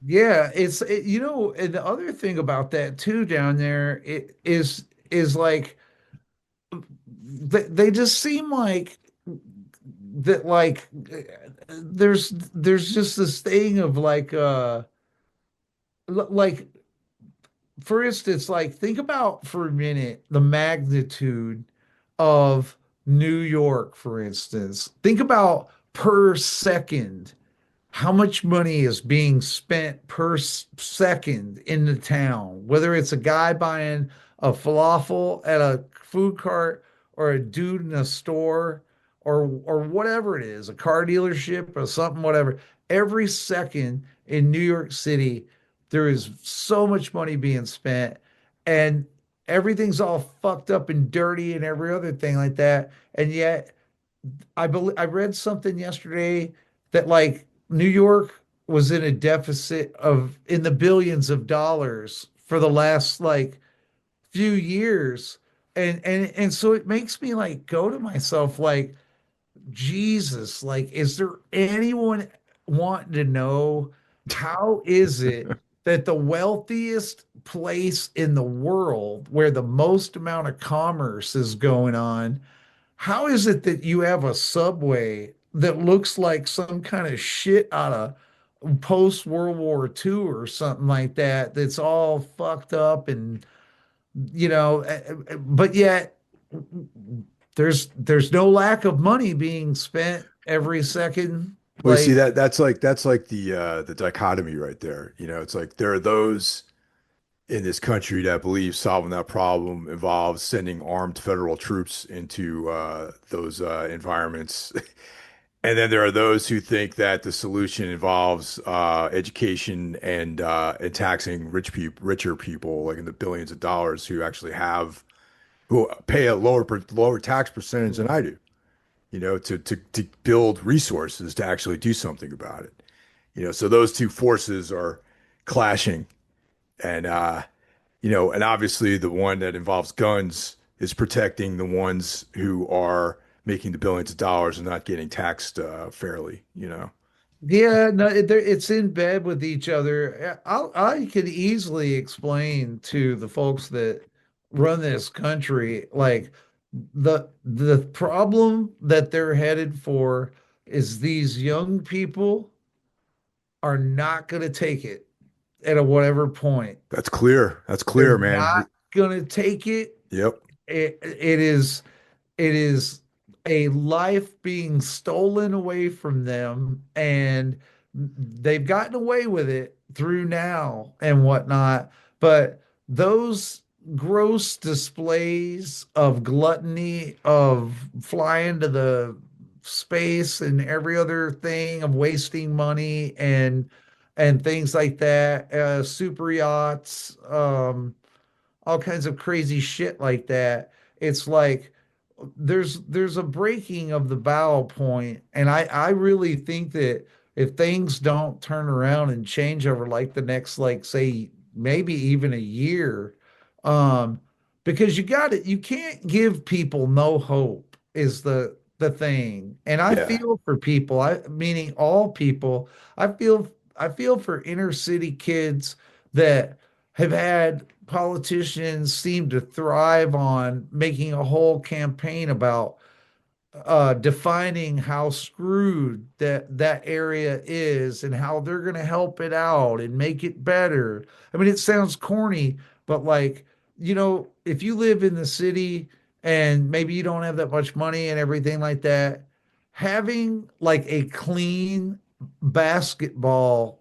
Yeah, and the other thing about that too down there is like they just seem like that like there's just this thing of like like for instance, like think about for a minute the magnitude of New York, for instance. Think about per second how much money is being spent per second in the town, whether it's a guy buying a falafel at a food cart or a dude in a store or whatever it is, a car dealership or something, whatever. Every second in New York City, there is so much money being spent and everything's all fucked up and dirty and every other thing like that. And yet I read something yesterday that like New York was in a deficit of in the billions of dollars for the last like few years. And so it makes me like go to myself like, Jesus, like, is there anyone wanting to know how is it that the wealthiest place in the world where the most amount of commerce is going on, how is it that you have a subway that looks like some kind of shit out of post World War II or something like that, that's all fucked up and but yet there's no lack of money being spent every second. Well, you see Like, that's like the dichotomy right there. It's like there are those in this country that believe solving that problem involves sending armed federal troops into those environments. And then there are those who think that the solution involves education and taxing richer people, like in the billions of dollars, who pay a lower tax percentage than I do, to build resources to actually do something about it. So those two forces are clashing, and and obviously the one that involves guns is protecting the ones who are making the billions of dollars and not getting taxed fairly. yeah, no, it's in bed with each other. I could easily explain to the folks that run this country, like the problem that they're headed for is these young people are not going to take it at a whatever point. That's clear. That's They're clear, man. not going to take it. Yep. It is a life being stolen away from them, and they've gotten away with it through now and whatnot. But those gross displays of gluttony, of flying to the space and every other thing, of wasting money and things like that, super yachts, all kinds of crazy shit like that. It's like there's a breaking of the bow point, and I really think that if things don't turn around and change over like the next, like, say, maybe even a year, um because you can't give people no hope is the thing. And I Yeah. feel for people, I meaning all people. I feel for inner city kids that have had politicians seem to thrive on making a whole campaign about defining how screwed that area is and how they're going to help it out and make it better. I mean, it sounds corny, but like, if you live in the city and maybe you don't have that much money and everything like that, having like a clean basketball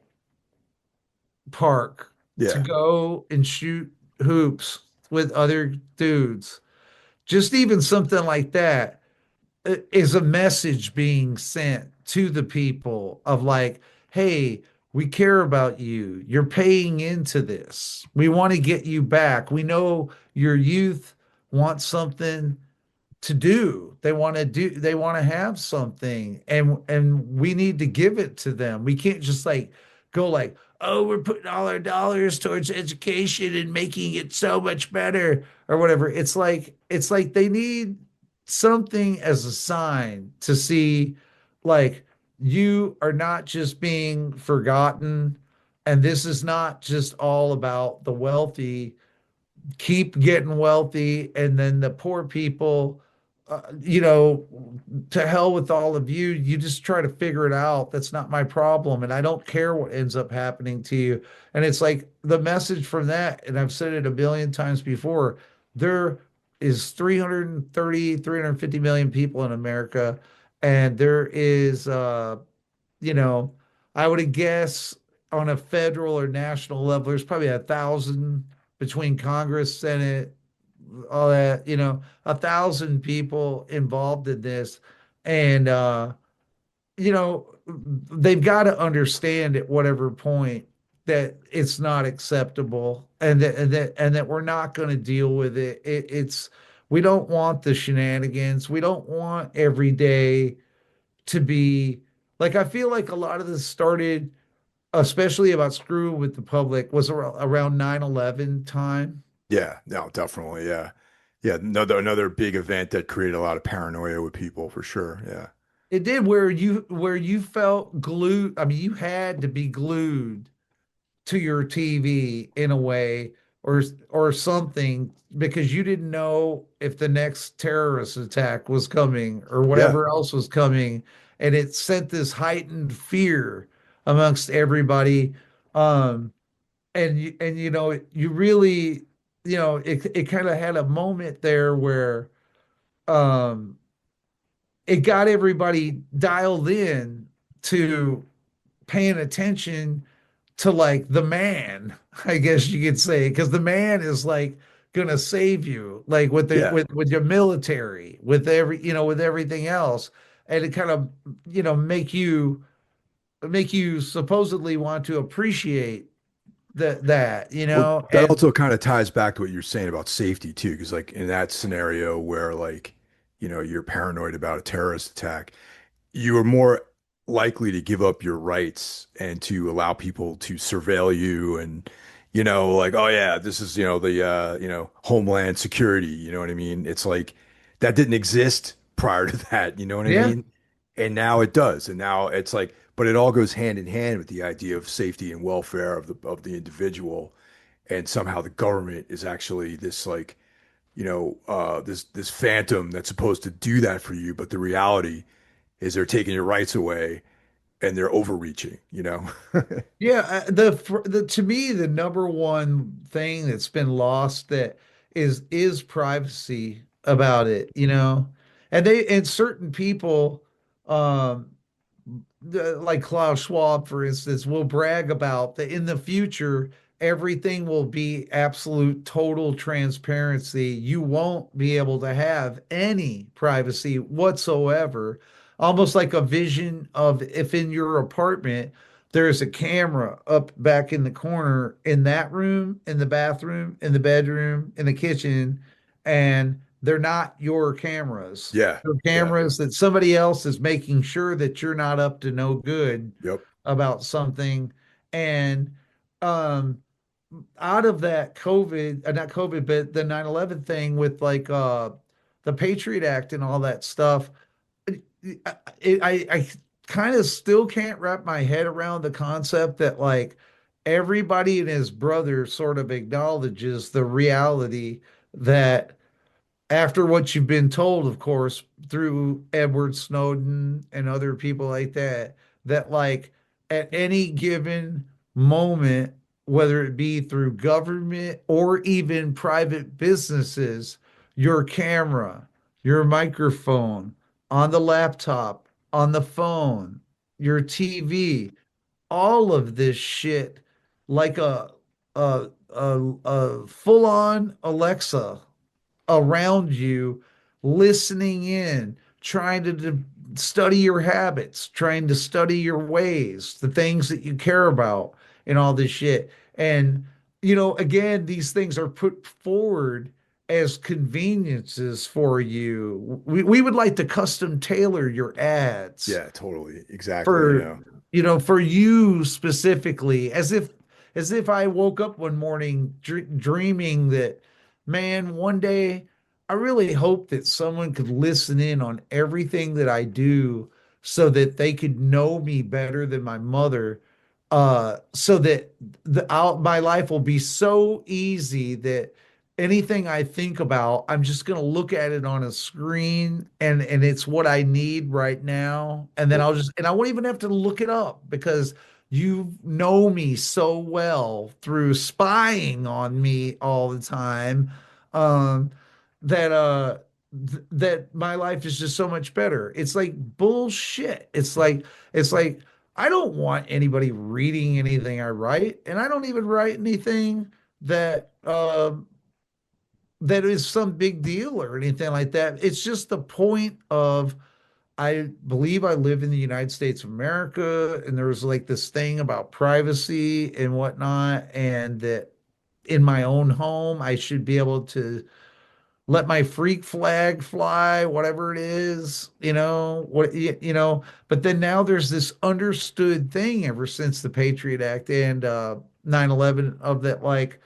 park to Yeah. go and shoot hoops with other dudes, just even something like that is a message being sent to the people of like, hey, we care about you. You're paying into this. We want to get you back. We know your youth wants something to do. They want to have something, and we need to give it to them. We can't just like go like, "Oh, we're putting all our dollars towards education and making it so much better," or whatever. It's like they need something as a sign to see like you are not just being forgotten, and this is not just all about the wealthy. Keep getting wealthy, and then the poor people, to hell with all of you. You just try to figure it out. That's not my problem, and I don't care what ends up happening to you. And it's like the message from that, and I've said it a billion times before, there is 330, 350 million people in America, and there is you know, I would guess on a federal or national level, there's probably 1,000 between Congress, Senate, all that, 1,000 people involved in this. And, they've got to understand at whatever point that it's not acceptable, and that we're not going to deal with it. We don't want the shenanigans. We don't want every day to be like, I feel like a lot of this started, especially about screwing with the public, was around 9/11 time. Yeah. No, definitely. Yeah. Yeah. Another big event that created a lot of paranoia with people for sure. Yeah. It did, where you felt glued. I mean, you had to be glued to your TV in a way, or something, because you didn't know if the next terrorist attack was coming or Yeah. whatever else was coming, and it sent this heightened fear amongst everybody. Um, and you really, it kind of had a moment there where um it got everybody dialed in to paying attention to like the man, I guess you could say, because the man is like gonna save you, like with the Yeah. with your military, with with everything else. And it kind of, make you supposedly want to appreciate that, Well, that and also kind of ties back to what you're saying about safety too, because like in that scenario where like, you're paranoid about a terrorist attack, you are more likely to give up your rights and to allow people to surveil you and, like, oh yeah, this is, the Homeland Security, you know what I mean? It's like that didn't exist prior to that, you know what I yeah. mean? And now it does. And now it's like, but it all goes hand in hand with the idea of safety and welfare of the individual. And somehow the government is actually this like, this phantom that's supposed to do that for you, but the reality is they're taking your rights away and they're overreaching. Yeah, to me, the number one thing that's been lost that is privacy about it. And certain people, um like Klaus Schwab, for instance, will brag about that in the future, everything will be absolute total transparency. You won't be able to have any privacy whatsoever. Almost like a vision of if in your apartment, there's a camera up back in the corner in that room, in the bathroom, in the bedroom, in the kitchen, and they're not your cameras. Yeah. They're Yeah. cameras that somebody else is making sure that you're not up to no good Yep. about something. And um out of that COVID, not COVID, but the 9/11 thing with like the Patriot Act and all that stuff, I kind of still can't wrap my head around the concept that like everybody and his brother sort of acknowledges the reality that after what you've been told, of course, through Edward Snowden and other people like that, that like at any given moment, whether it be through government or even private businesses, your camera, your microphone, on the laptop, on the phone, your TV, all of this shit, like a full-on Alexa around you, listening in, trying to study your habits, trying to study your ways, the things that you care about, and all this shit. And, again, these things are put forward as conveniences for you. We would like to custom tailor your ads Yeah, totally. Exactly. You for know. for you specifically, as if I woke up one morning dreaming that, man, one day I really hope that someone could listen in on everything that I do so that they could know me better than my mother, so that my life will be so easy that anything I think about, I'm just going to look at it on a screen, and it's what I need right now. And then Well, I won't even have to look it up because you know me so well through spying on me all the time, um, that that my life is just so much better. It's like bullshit. It's like I don't want anybody reading anything I write, and I don't even write anything that is some big deal or anything like that. It's just the point of, I believe I live in the United States of America, and there's like this thing about privacy and whatnot, and that in my own home, I should be able to let my freak flag fly, whatever it is, But then now there's this understood thing ever since the Patriot Act and 9/11 of that, like,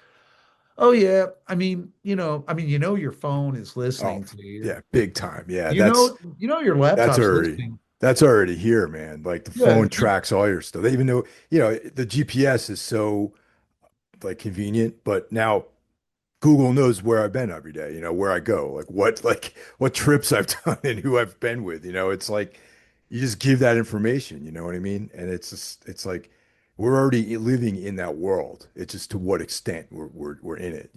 oh yeah, your phone is oh, listening to you. yeah, big time. Yeah, Your that's laptop's already listening. that's already here, man. Like the Yeah. phone tracks all your stuff. They even know, the GPS is so like convenient, but now Google knows where I've been every day, where I go, like what trips I've done and who I've been with. It's like you just give that information, you know what I mean? And it's like we're already living in that world. It's just to what extent we're in it.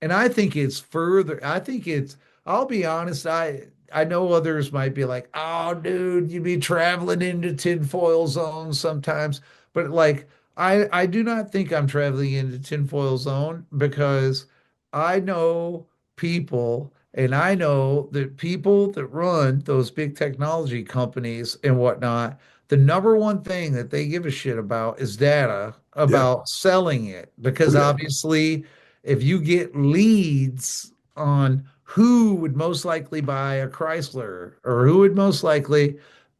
And I think it's further, I think it's, I'll be honest, I know others might be like, oh dude, you be traveling into tinfoil zones sometimes. But like I do not think I'm traveling into tinfoil zone, because I know people, and I know that people that run those big technology companies and whatnot, the number one thing that they give a shit about is data Yeah. about selling it. Oh Because yeah. obviously, if you get leads on who would most likely buy a Chrysler, or who would most likely,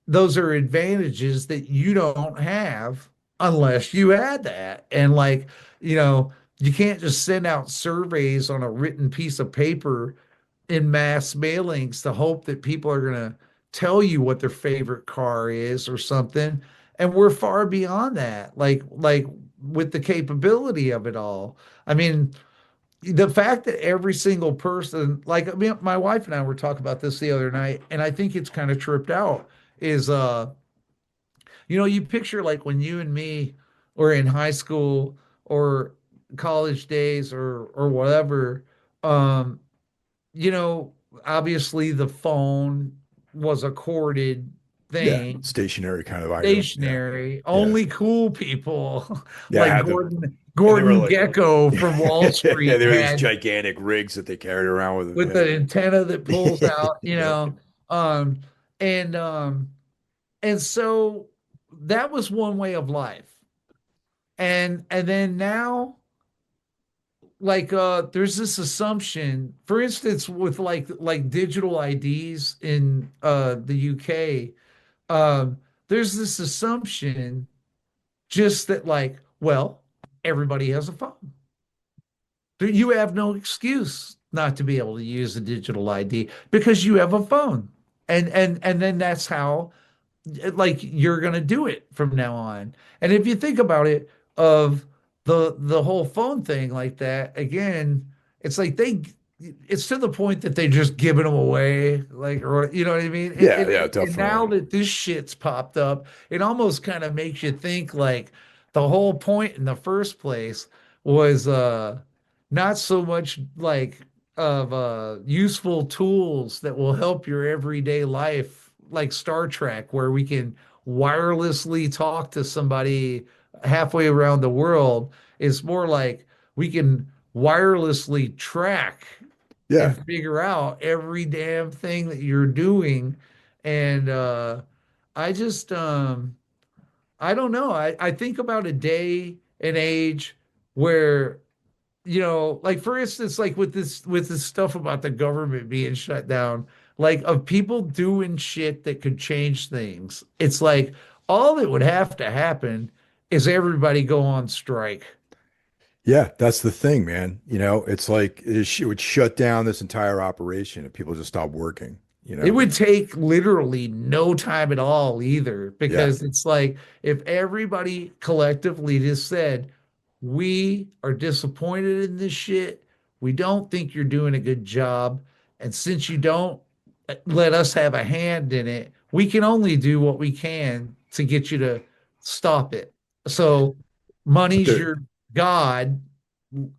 those are advantages that you don't have unless you add that. And like, you know, you can't just send out surveys on a written piece of paper in mass mailings to hope that people are going to tell you what their favorite car is or something. And we're far beyond that. Like with the capability of it all. I mean, the fact that every single person, like, I mean, my wife and I were talking about this the other night, and I think it's kind of tripped out, is you picture like when you and me were in high school or college days or whatever, um, you know, obviously the phone was a corded Yeah. thing, Stationary kind of item. Yeah. stationary. Yeah. Only cool people Yeah. I like had them, Gordon and they were Gordon like, Gecko from Wall yeah, Street they were these had, gigantic rigs that they carried around with with them. the antenna that pulls Yeah. out, Yeah. um, and um, and so. that was one way of life. And then now, like there's this assumption, for instance, with like digital IDs in the UK, um, there's this assumption just that like, well, everybody has a phone. You have no excuse not to be able to use a digital ID because you have a phone. And then that's how like you're going to do it from now on. And if you think about it, of the whole phone thing like that, again, it's like it's to the point that they just giving them away, like, or you know what I mean? Yeah, yeah, And now definitely. that this shit's popped up, it almost kind of makes you think like the whole point in the first place was not so much like of useful tools that will help your everyday life, like Star Trek, where we can wirelessly talk to somebody halfway around the world. It's more like we can wirelessly track Yeah, and figure out every damn thing that you're doing. And I just I don't know. I think about a day and age where, you know, like for instance, like with this stuff about the government being shut down, like of people doing shit that could change things. It's like all that would have to happen is everybody go on strike. yeah, that's the thing, man. It's like it would shut down this entire operation if people just stop working, you It know? would take literally no time at all either, Yeah. because it's like if everybody collectively just said, we are disappointed in this shit. We don't think you're doing a good job. And since you don't let us have a hand in it, we can only do what we can to get you to stop it. So But money's there your God. Stop.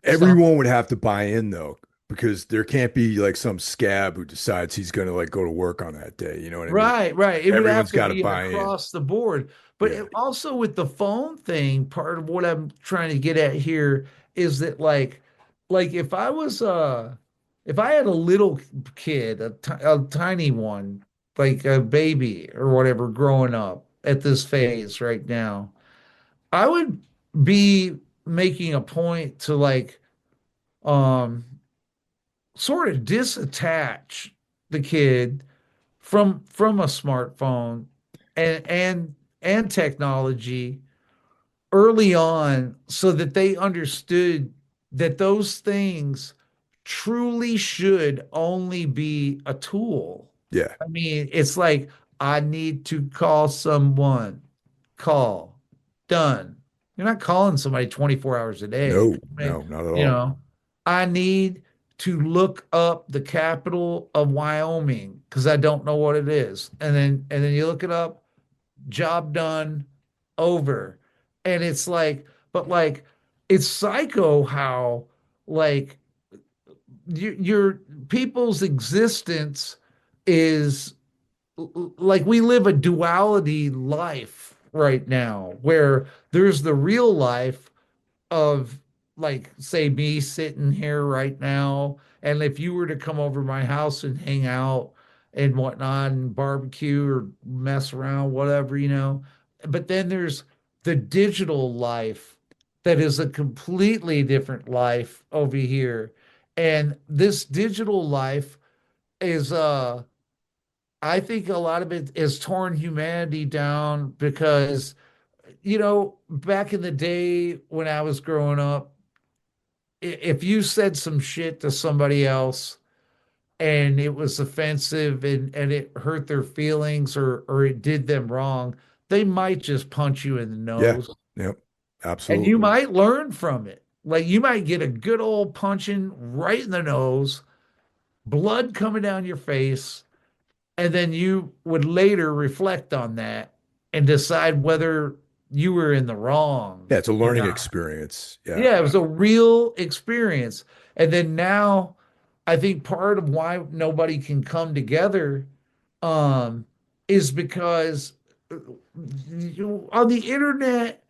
everyone would have to buy in though, because there can't be like some scab who decides he's gonna like go to work on that day. You know what I mean? Right, right. It would have Everyone's to got to be buy in. across the board. But Yeah. also with the phone thing, part of what I'm trying to get at here is that like if I had a little kid, a tiny one, like a baby or whatever growing up at this phase right now, I would be making a point to like um sort of disattach the kid from a smartphone and technology early on so that they understood that those things truly should only be a tool. Yeah. I mean, it's like I need to call someone, call, done. You're not calling somebody 24 hours a day. No, I mean, no, not at you all. know, I need to look up the capital of Wyoming because I don't know what it is. And then you look it up, job done, over. And it's like, but like it's psycho how like your people's existence is like we live a duality life right now where there's the real life of like say me sitting here right now, and if you were to come over to my house and hang out and whatnot and barbecue or mess around, whatever, you know. But then there's the digital life that is a completely different life over here. And this digital life is I think a lot of it has torn humanity down because, you know, back in the day when I was growing up, if you said some shit to somebody else and it was offensive and it hurt their feelings or it did them wrong, they might just punch you in the Yeah. nose Yep. and you Absolutely. might learn from it. Like you might get a good old punching right in the nose, blood coming down your face, and then you would later reflect on that and decide whether you were in the wrong Yeah, it's a or learning not. experience. Yeah. Yeah, it was a real experience. And then now I think part of why nobody can come together um is because on the internet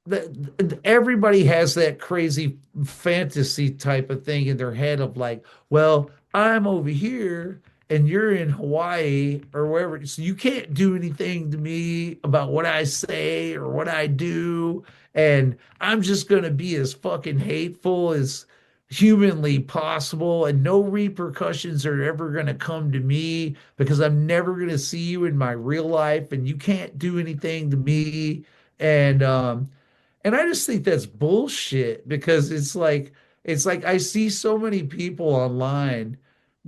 that everybody has that crazy fantasy type of thing in their head of like, well, I'm over here and you're in Hawaii or wherever, so you can't do anything to me about what I say or what I do, and I'm just gonna be as fucking hateful as humanly possible, and no repercussions are ever gonna come to me because I'm never gonna see you in my real life, and you can't do anything to me. And I just think that's bullshit because it's like I see so many people online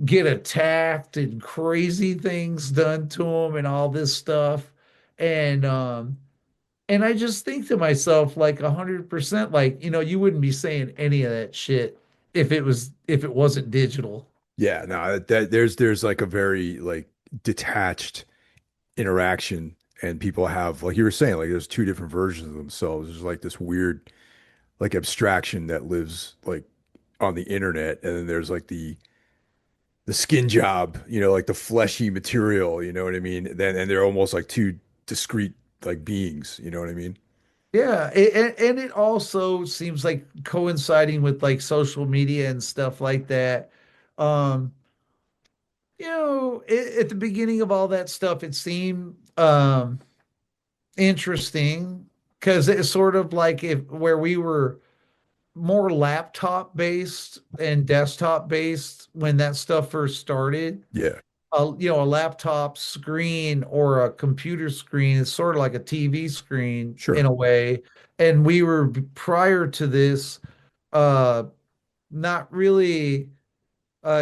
get attacked and crazy things done to them and all this stuff. And I just think to myself, like 100%, like, you wouldn't be saying any of that shit if it wasn't digital. Yeah, no, there's like a very like detached interaction, and people have, like you were saying, like there's two different versions of themselves. There's like this weird like abstraction that lives like on the internet, and then there's like the skin job, like the fleshy material, you know what I mean? Then and they're almost like two discrete like beings, you know what I mean? Yeah, and it also seems like coinciding with like social media and stuff like that. Um, at the beginning of all that stuff, it seemed interesting because it's sort of like if where we were more laptop based and desktop based when that stuff first started. Yeah, A laptop screen or a computer screen is sort of like a TV screen in sure. a way. And we were prior to this, uh, not really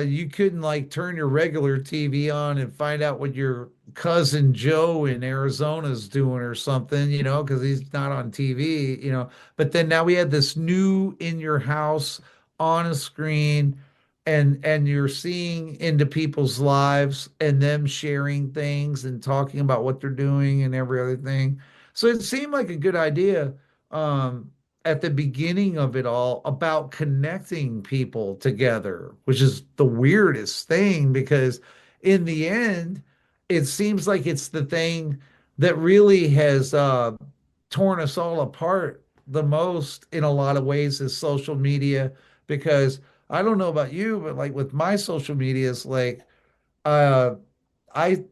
you couldn't like turn your regular TV on and find out what your cousin Joe in Arizona is doing or something, because he's not on TV. But then now we had this new in your house on a screen, and you're seeing into people's lives and them sharing things and talking about what they're doing and every other thing. So it seemed like a good idea. Um, at the beginning of it all about connecting people together, which is the weirdest thing because in the end, it seems like it's the thing that really has torn us all apart the most in a lot of ways is social media. Because I don't know about you, but like with my social media, it's like uh, I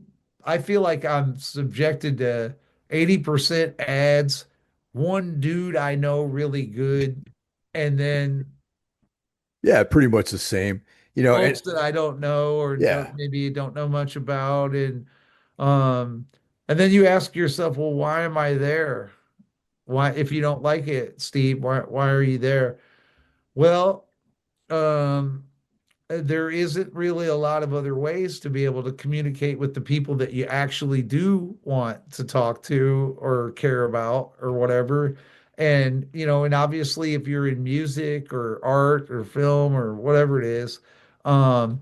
I feel like I'm subjected to 80% ads, one dude I know really good, and then Yeah, pretty much the same. And folks that I don't know or yeah. maybe don't know much about. Um and then you ask yourself, well, why am I there? Why, if you don't like it, Steve, why are you there? Well, um there isn't really a lot of other ways to be able to communicate with the people that you actually do want to talk to or care about or whatever. And obviously, if you're in music or art or film or whatever it is, um,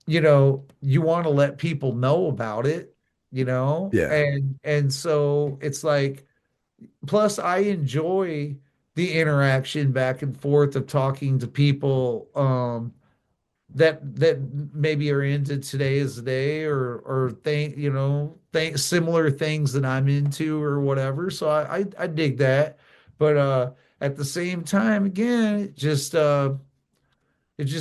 you want to let people know about it, Yeah. and so it's like, plus I enjoy the interaction back and forth of talking to people. That maybe are into today's day or think similar things that I'm into or whatever. So I dig that. But at the same time, again, it just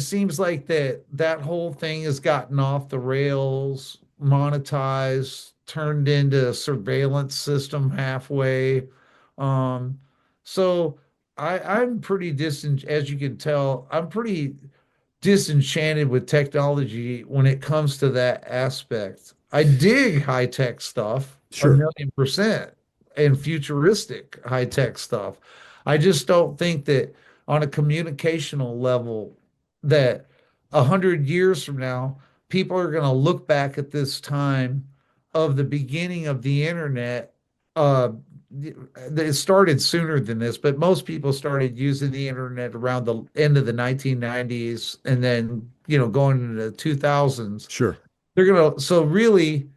seems like that whole thing has gotten off the rails, monetized, turned into a surveillance system halfway. Um, so I'm pretty distant, as you can tell, I'm pretty disenchanted with technology when it comes to that aspect. I dig high tech stuff a Sure. million percent and futuristic high tech stuff. I just don't think that on a communicational level that 100 years from now, people are going to look back at this time of the beginning of the internet. Uh, it started sooner than this, but most people started using the internet around the end of the 1990s and then, going into the 2000s. Sure. So really,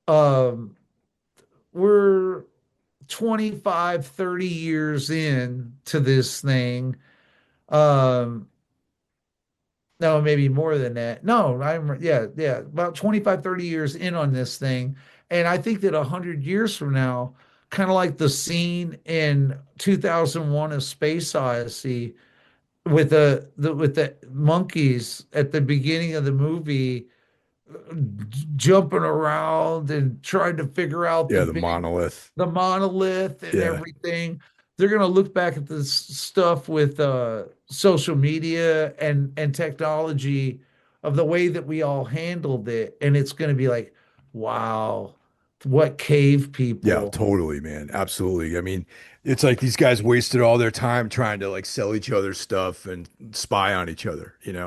um, we're 25, 30 years in to this thing. Um, no, maybe more than that. No, yeah, about 25, 30 years in on this thing. And I think that 100 years from now, kind of like the scene in 2001: A Space Odyssey with the monkeys at the beginning of the movie, jumping around and trying to figure out Yeah, the monolith. the monolith and Yeah. everything. They're going to look back at this stuff with social media and technology of the way that we all handled it, and it's going to be like, wow, what cave Yeah, people. totally, man. Absolutely. I mean, it's like these guys wasted all their time trying to like sell each other stuff and spy on each other, instead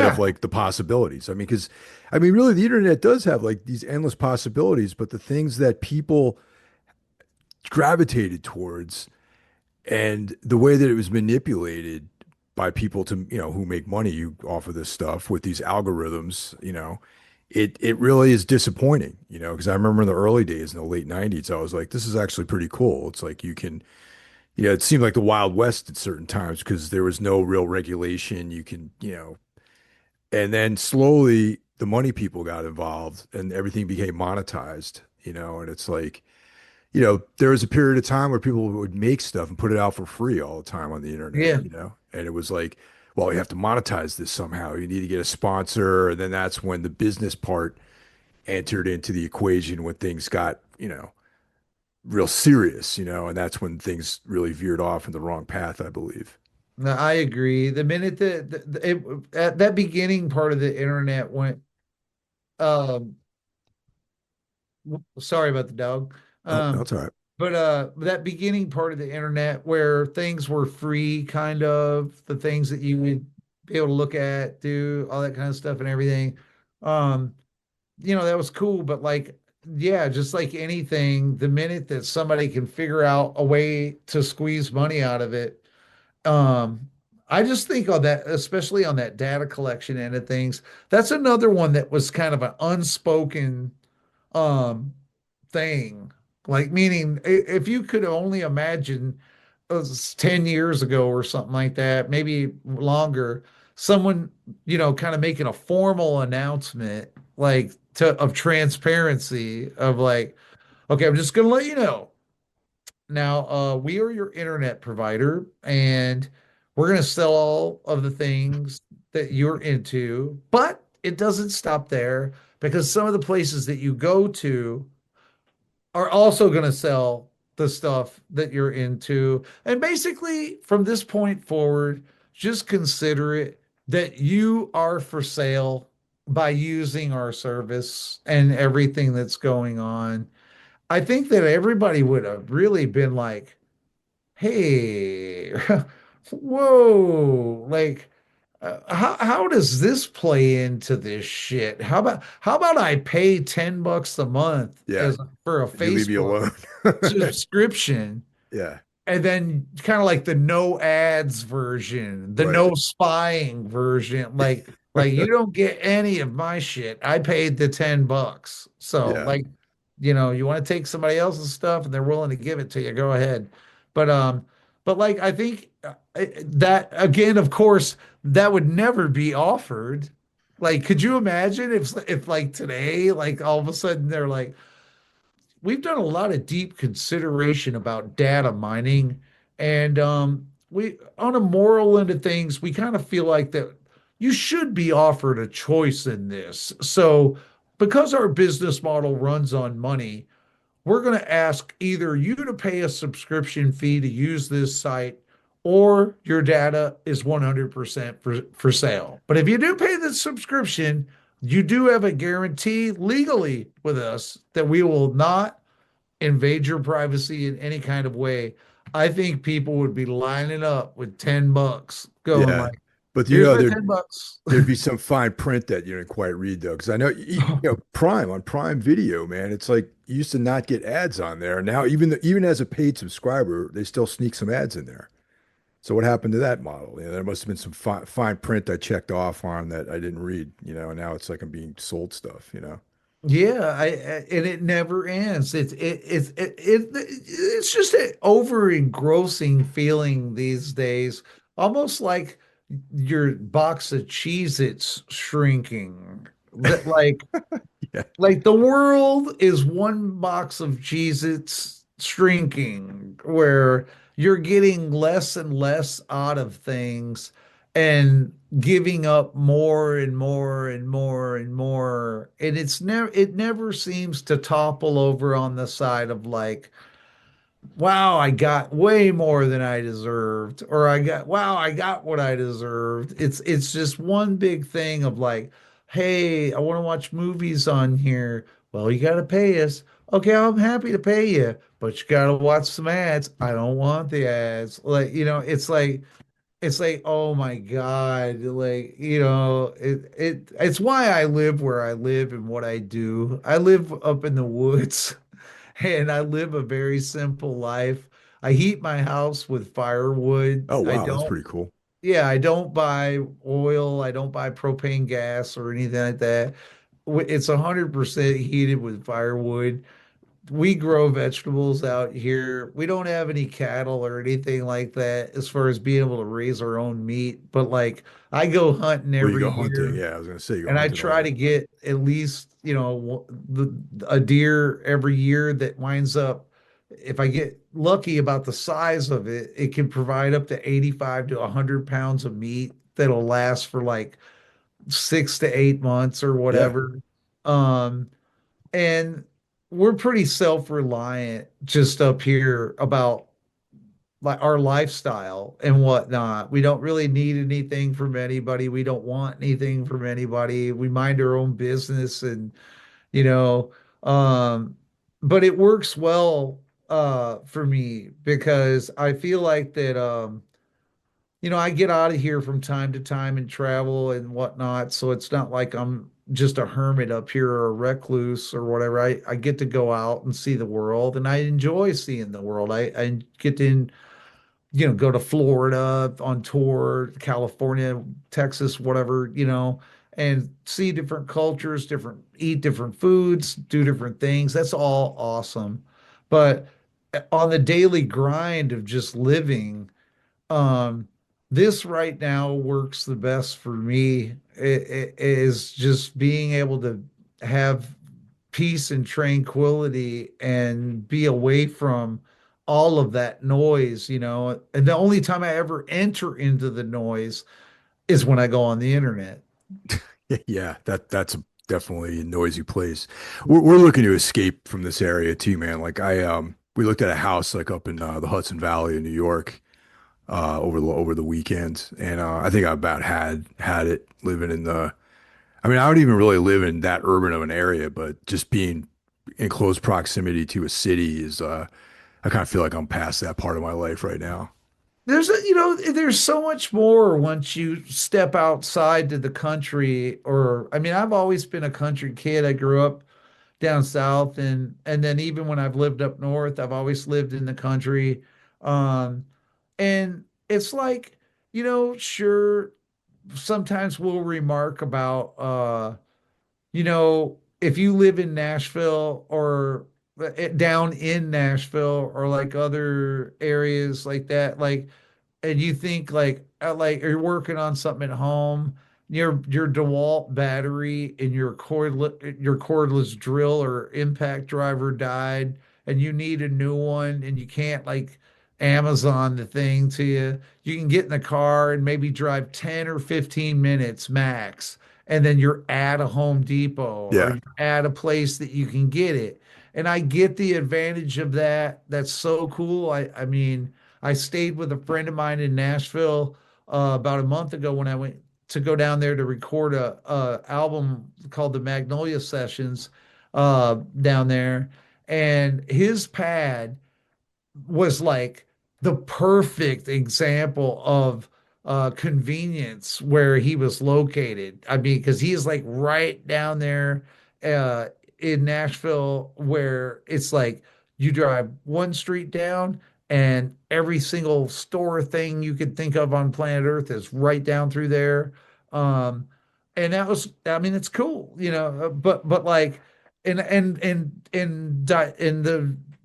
of Yeah, like the possibilities. I mean, because I mean, really, the internet does have like these endless possibilities, but the things that people gravitated towards and the way that it was manipulated by people to, who make money, you offer this stuff with these algorithms, it really is disappointing, because I remember in the early days in the late 90s, I was like, this is actually pretty cool. It's like you can, it seemed like the Wild West at certain times because there was no real regulation. You can, and then slowly the money people got involved and everything became monetized, and it's like, there was a period of time where people would make stuff and put it out for free all the time on the internet, yeah. and it was like, well, you have to monetize this somehow. You need to get a sponsor. And then that's when the business part entered into the equation when things got, real serious, and that's when things really veered off in the wrong path, I believe. No, I agree. The minute at that beginning part of the internet went, um, sorry about the dog. Oh, Um, that's all right. but that beginning part of the internet where things were free, kind of the things that you would be able to look at, do all that kind of stuff and everything. Um, that was cool, but like, yeah, just like anything, the minute that somebody can figure out a way to squeeze money out of it, um, I just think on that, especially on that data collection end of things, that's another one that was kind of an unspoken um thing. Like meaning if you could only imagine 10 years ago or something like that, maybe longer, someone, kind of making a formal announcement like of transparency of like, okay, I'm just gonna let you know. Now, we are your internet provider, and we're going to sell all of the things that you're into, but it doesn't stop there because some of the places that you go to are also going to sell the stuff that you're into. And basically, from this point forward, just consider it that you are for sale by using our service and everything that's going on. I think that everybody would have really been like, hey, whoa, like, how does this play into this shit? How about I pay $10 a month Yeah. as for a And you leave me Facebook alone. subscription, Yeah. and then kind of like the no ads version, the Right. no spying version, like you don't get any of my shit. I paid the $10. So Yeah. like, you want to take somebody else's stuff and they're willing to give it to you, go ahead. But like I think that again, of course, that would never be offered. Like, could you imagine if like today, like all of a sudden they're like, we've done a lot of deep consideration about data mining, and we on a moral end of things, we kind of feel like that you should be offered a choice in this. So because our business model runs on money, we're going to ask either you to pay a subscription fee to use this site, or your data is 100% for sale. But if you do pay the subscription, you do have a guarantee legally with us that we will not invade your privacy in any kind of way. I think people would be lining up with $10, going Yeah. like, But here's my there $10. there'd be some fine print that you didn't quite read though, because I know Prime on Prime Video, man. It's like you used to not get ads on there. Now even as a paid subscriber, they still sneak some ads in there. So what happened to that model? There must have been some fine print I checked off on that I didn't read. And now it's like I'm being sold stuff. Yeah, and it never ends. It's just an over engrossing feeling these days, almost like your box of Cheez-Its shrinking. That Yeah. like the world is one box of Cheez-Its shrinking, where you're getting less and less out of things. and giving up more and more and more and more. And it never seems to topple over on the side of like, wow, I got way more than I deserved, or wow, I got what I deserved. It's just one big thing of like, hey, I want to watch movies on here. Well, you got to pay us. Okay, I'm happy to pay you, but you got to watch some ads. I don't want the ads. Like, it's like, oh my God, like, it's why I live where I live and what I do. I live up in the woods. And I live a very simple life. I heat my house with firewood. Oh I wow, that's don't, pretty cool. yeah, I don't buy oil. I don't buy propane gas or anything like that. It's 100% heated with firewood. We grow vegetables out here. We don't have any cattle or anything like that as far as being able to raise our own meat. But like I go hunting Well, you every go hunting. year Yeah, I was gonna say you go and I hunting a try lot. to get at least, a deer every year that winds up, if I get lucky about the size of it, it can provide up to 85 to 100 pounds of meat that'll last for like 6 to 8 months or Yeah. whatever. Um, and we're pretty self-reliant just up here about like our lifestyle and whatnot. We don't really need anything from anybody. We don't want anything from anybody. We mind our own business and you know, um, but it works well for me because I feel like that I get out of here from time to time and travel and whatnot. So it's not like I'm just a hermit up here or a recluse or whatever. I get to go out and see the world and I enjoy seeing the world. I get to go to Florida on tour, California, Texas, whatever, and see different cultures, eat different foods, do different things. That's all awesome. But on the daily grind of just living, um, this right now works the best for me. It is just being able to have peace and tranquility and be away from all of that noise, And the only time I ever enter into the noise is when I go on the internet. Yeah, that's definitely a noisy place. We're looking to escape from this area too, man. Like we looked at a house like up in the Hudson Valley in New York over the weekend, and I think I about had it living in the. I mean, I don't even really live in that urban of an area, but just being in close proximity to a city is I kind of feel like I'm past that part of my life right now. There's so much more once you step outside to the country or I mean, I've always been a country kid. I grew up down south and then even when I've lived up north, I've always lived in the country. Um, and it's like, sure, sometimes we'll remark about if you live in Nashville or down in Nashville or like other areas like that, like and you think like you're working on something at home, your DeWalt battery and your cordless drill or impact driver died, and you need a new one, and you can't like Amazon the thing to you. You can get in the car and maybe drive 10 or 15 minutes max, and then you're at a Home Depot or Yeah, you're at a place that you can get it. And I get the advantage of that. That's so cool. I mean, I stayed with a friend of mine in Nashville about a month ago when I went to go down there to record a album called the Magnolia Sessions down there, and his pad was like the perfect example of convenience where he was located. I mean, because he is like right down there uh, in Nashville, where it's like you drive one street down and every single store thing you could think of on planet Earth is right down through there. Um, and that was, I mean, it's cool, but like, and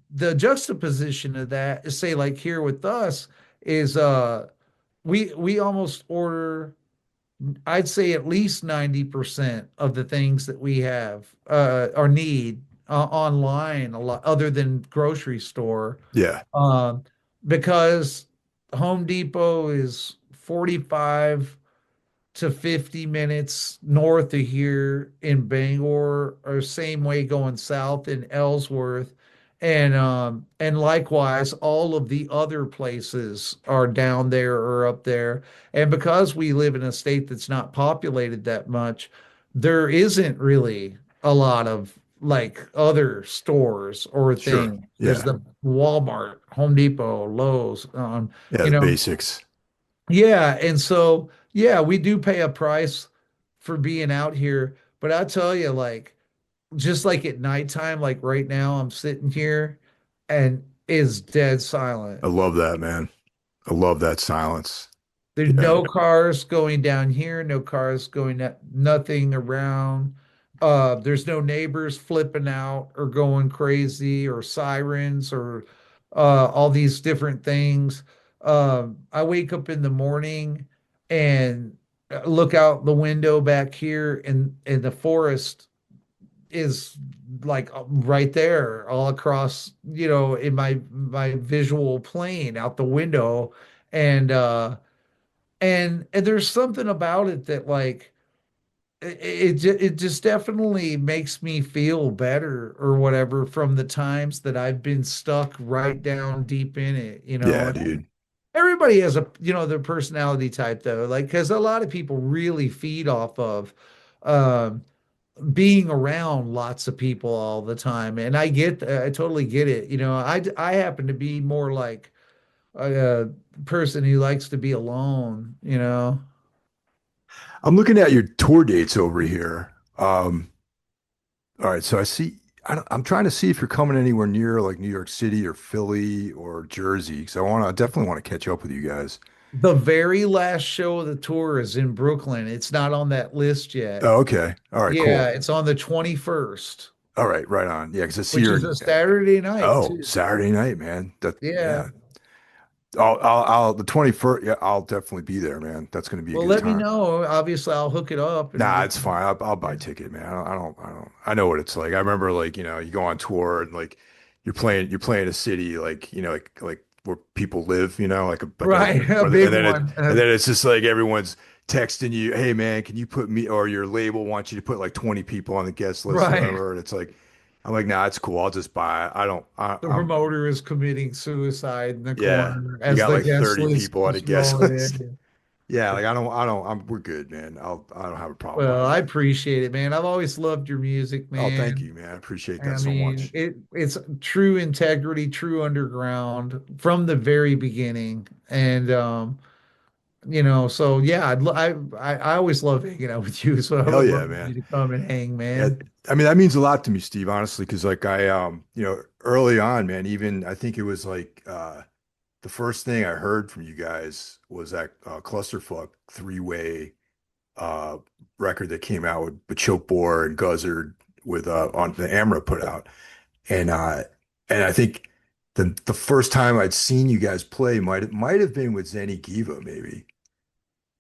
the juxtaposition of that is say like here with us is we almost order I'd say at least 90% of the things that we have or need online a lot other than grocery store yeah, um because Home Depot is 45 to 50 minutes north of here in Bangor, or same way going south in Ellsworth. And likewise, all of the other places are down there or up there. And because we live in a state that's not populated that much, there isn't really a lot of like other stores or Sure. things. There's Yeah. the Walmart, Home Depot, Lowe's, Yeah, you the know, basics. yeah, and so yeah, we do pay a price for being out here, but I tell you, like just like at nighttime, like right now, I'm sitting here and it's dead silent. I love that, man. I love that silence. There's Yeah. no cars going down here, no cars going nothing around. There's no neighbors flipping out or going crazy or sirens or all these different things. I wake up in the morning and look out the window back here, and the forest is like right there all across, in my visual plane out the window. And there's something about it that like it just definitely makes me feel better or whatever from the times that I've been stuck right down deep in it. Yeah, And dude. everybody has their personality type though, like because a lot of people really feed off of um being around lots of people all the time. And I totally get it. I happen to be more like a person who likes to be alone. I'm looking at your tour dates over here. All right, so I see. I'm trying to see if you're coming anywhere near like New York City or Philly or Jersey, because I definitely want to catch up with you guys. The very last show of the tour is in Brooklyn. It's not on that list yet. Oh, okay. All right, Yeah, cool. it's on the 21st, All right, right on. Yeah, because I see which you're is a Saturday night oh, too. Saturday night, man. Yeah. Yeah. The 21st. Yeah, I'll definitely be there, man. That's going to be a Well, good let me time. know. Obviously, I'll hook it up and Nah, we it's fine. I'll buy a yeah. ticket, man. I know what it's like. I remember like, you go on tour and like you're playing a city like, like where people live, like a, Right, a or big and then one. it's just like everyone's texting you, "Hey man, can you put me," or your label wants you to put like 20 people on the guest list or Right. whatever. And it's like I'm like, "Nah, it's cool. I'll just buy it. I don't The I'm promoter is committing suicide in the yeah. corner You as got the like guest 30 list people on a keeps guest rolling list. in. Yeah, like we're good, man. I don't have a problem Well, buying I that. appreciate it, man. I've always loved your music, Oh, thank man. you, man. I appreciate that I so mean, much. it's true integrity, true underground from the very beginning. And so yeah, I always love hanging out with you. So I Hell would yeah, love man. you to come and hang, Yeah, man. I mean that means a lot to me, Steve, honestly, because like early on, man, even I think it was like the first thing I heard from you guys was that Clusterfuck three-way uh record that came out with Chokebore and Guzzard with on the Amra put out. And I think the first time I'd seen you guys play might have been with Zenny Kiva, maybe.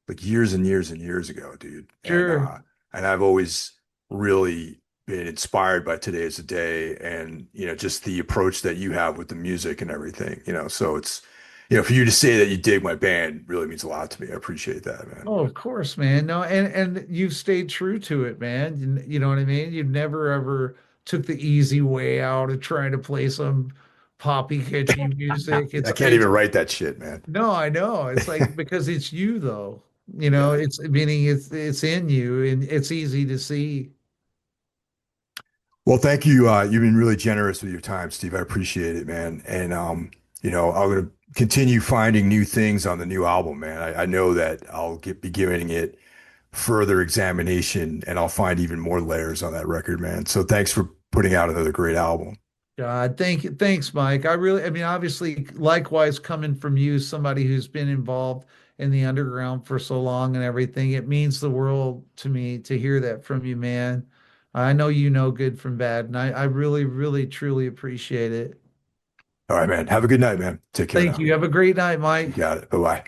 Like years and years and years ago, dude. Sure. And I've always really been inspired by Today Is the Day and just the approach that you have with the music and everything. So it's for you to say that you dig my band really means a lot to me. I appreciate that, man. Oh, of course, man. No, and you've stayed true to it, man. You know what I mean? You never ever took the easy way out of trying to play some poppy, catchy music. I It's can't it's even write that shit, man. no, I know. It's like because it's you though. Yeah. It's meaning it's in you and it's easy to see. Well, thank you. You've been really generous with your time, Steve. I appreciate it, man. And I'm gonna continue finding new things on the new album, man. I know that be giving it further examination, and I'll find even more layers on that record, man. So thanks for putting out another great album. God, thank you. Thanks, Mike. I mean, obviously, likewise, coming from you, somebody who's been involved in the underground for so long and everything, it means the world to me to hear that from you, man. I know you know good from bad, and I really, really, truly appreciate it. All right, man. Have a good night, man. Take care Thank now. you. Have a great night, You Mike. got it. Bye-bye.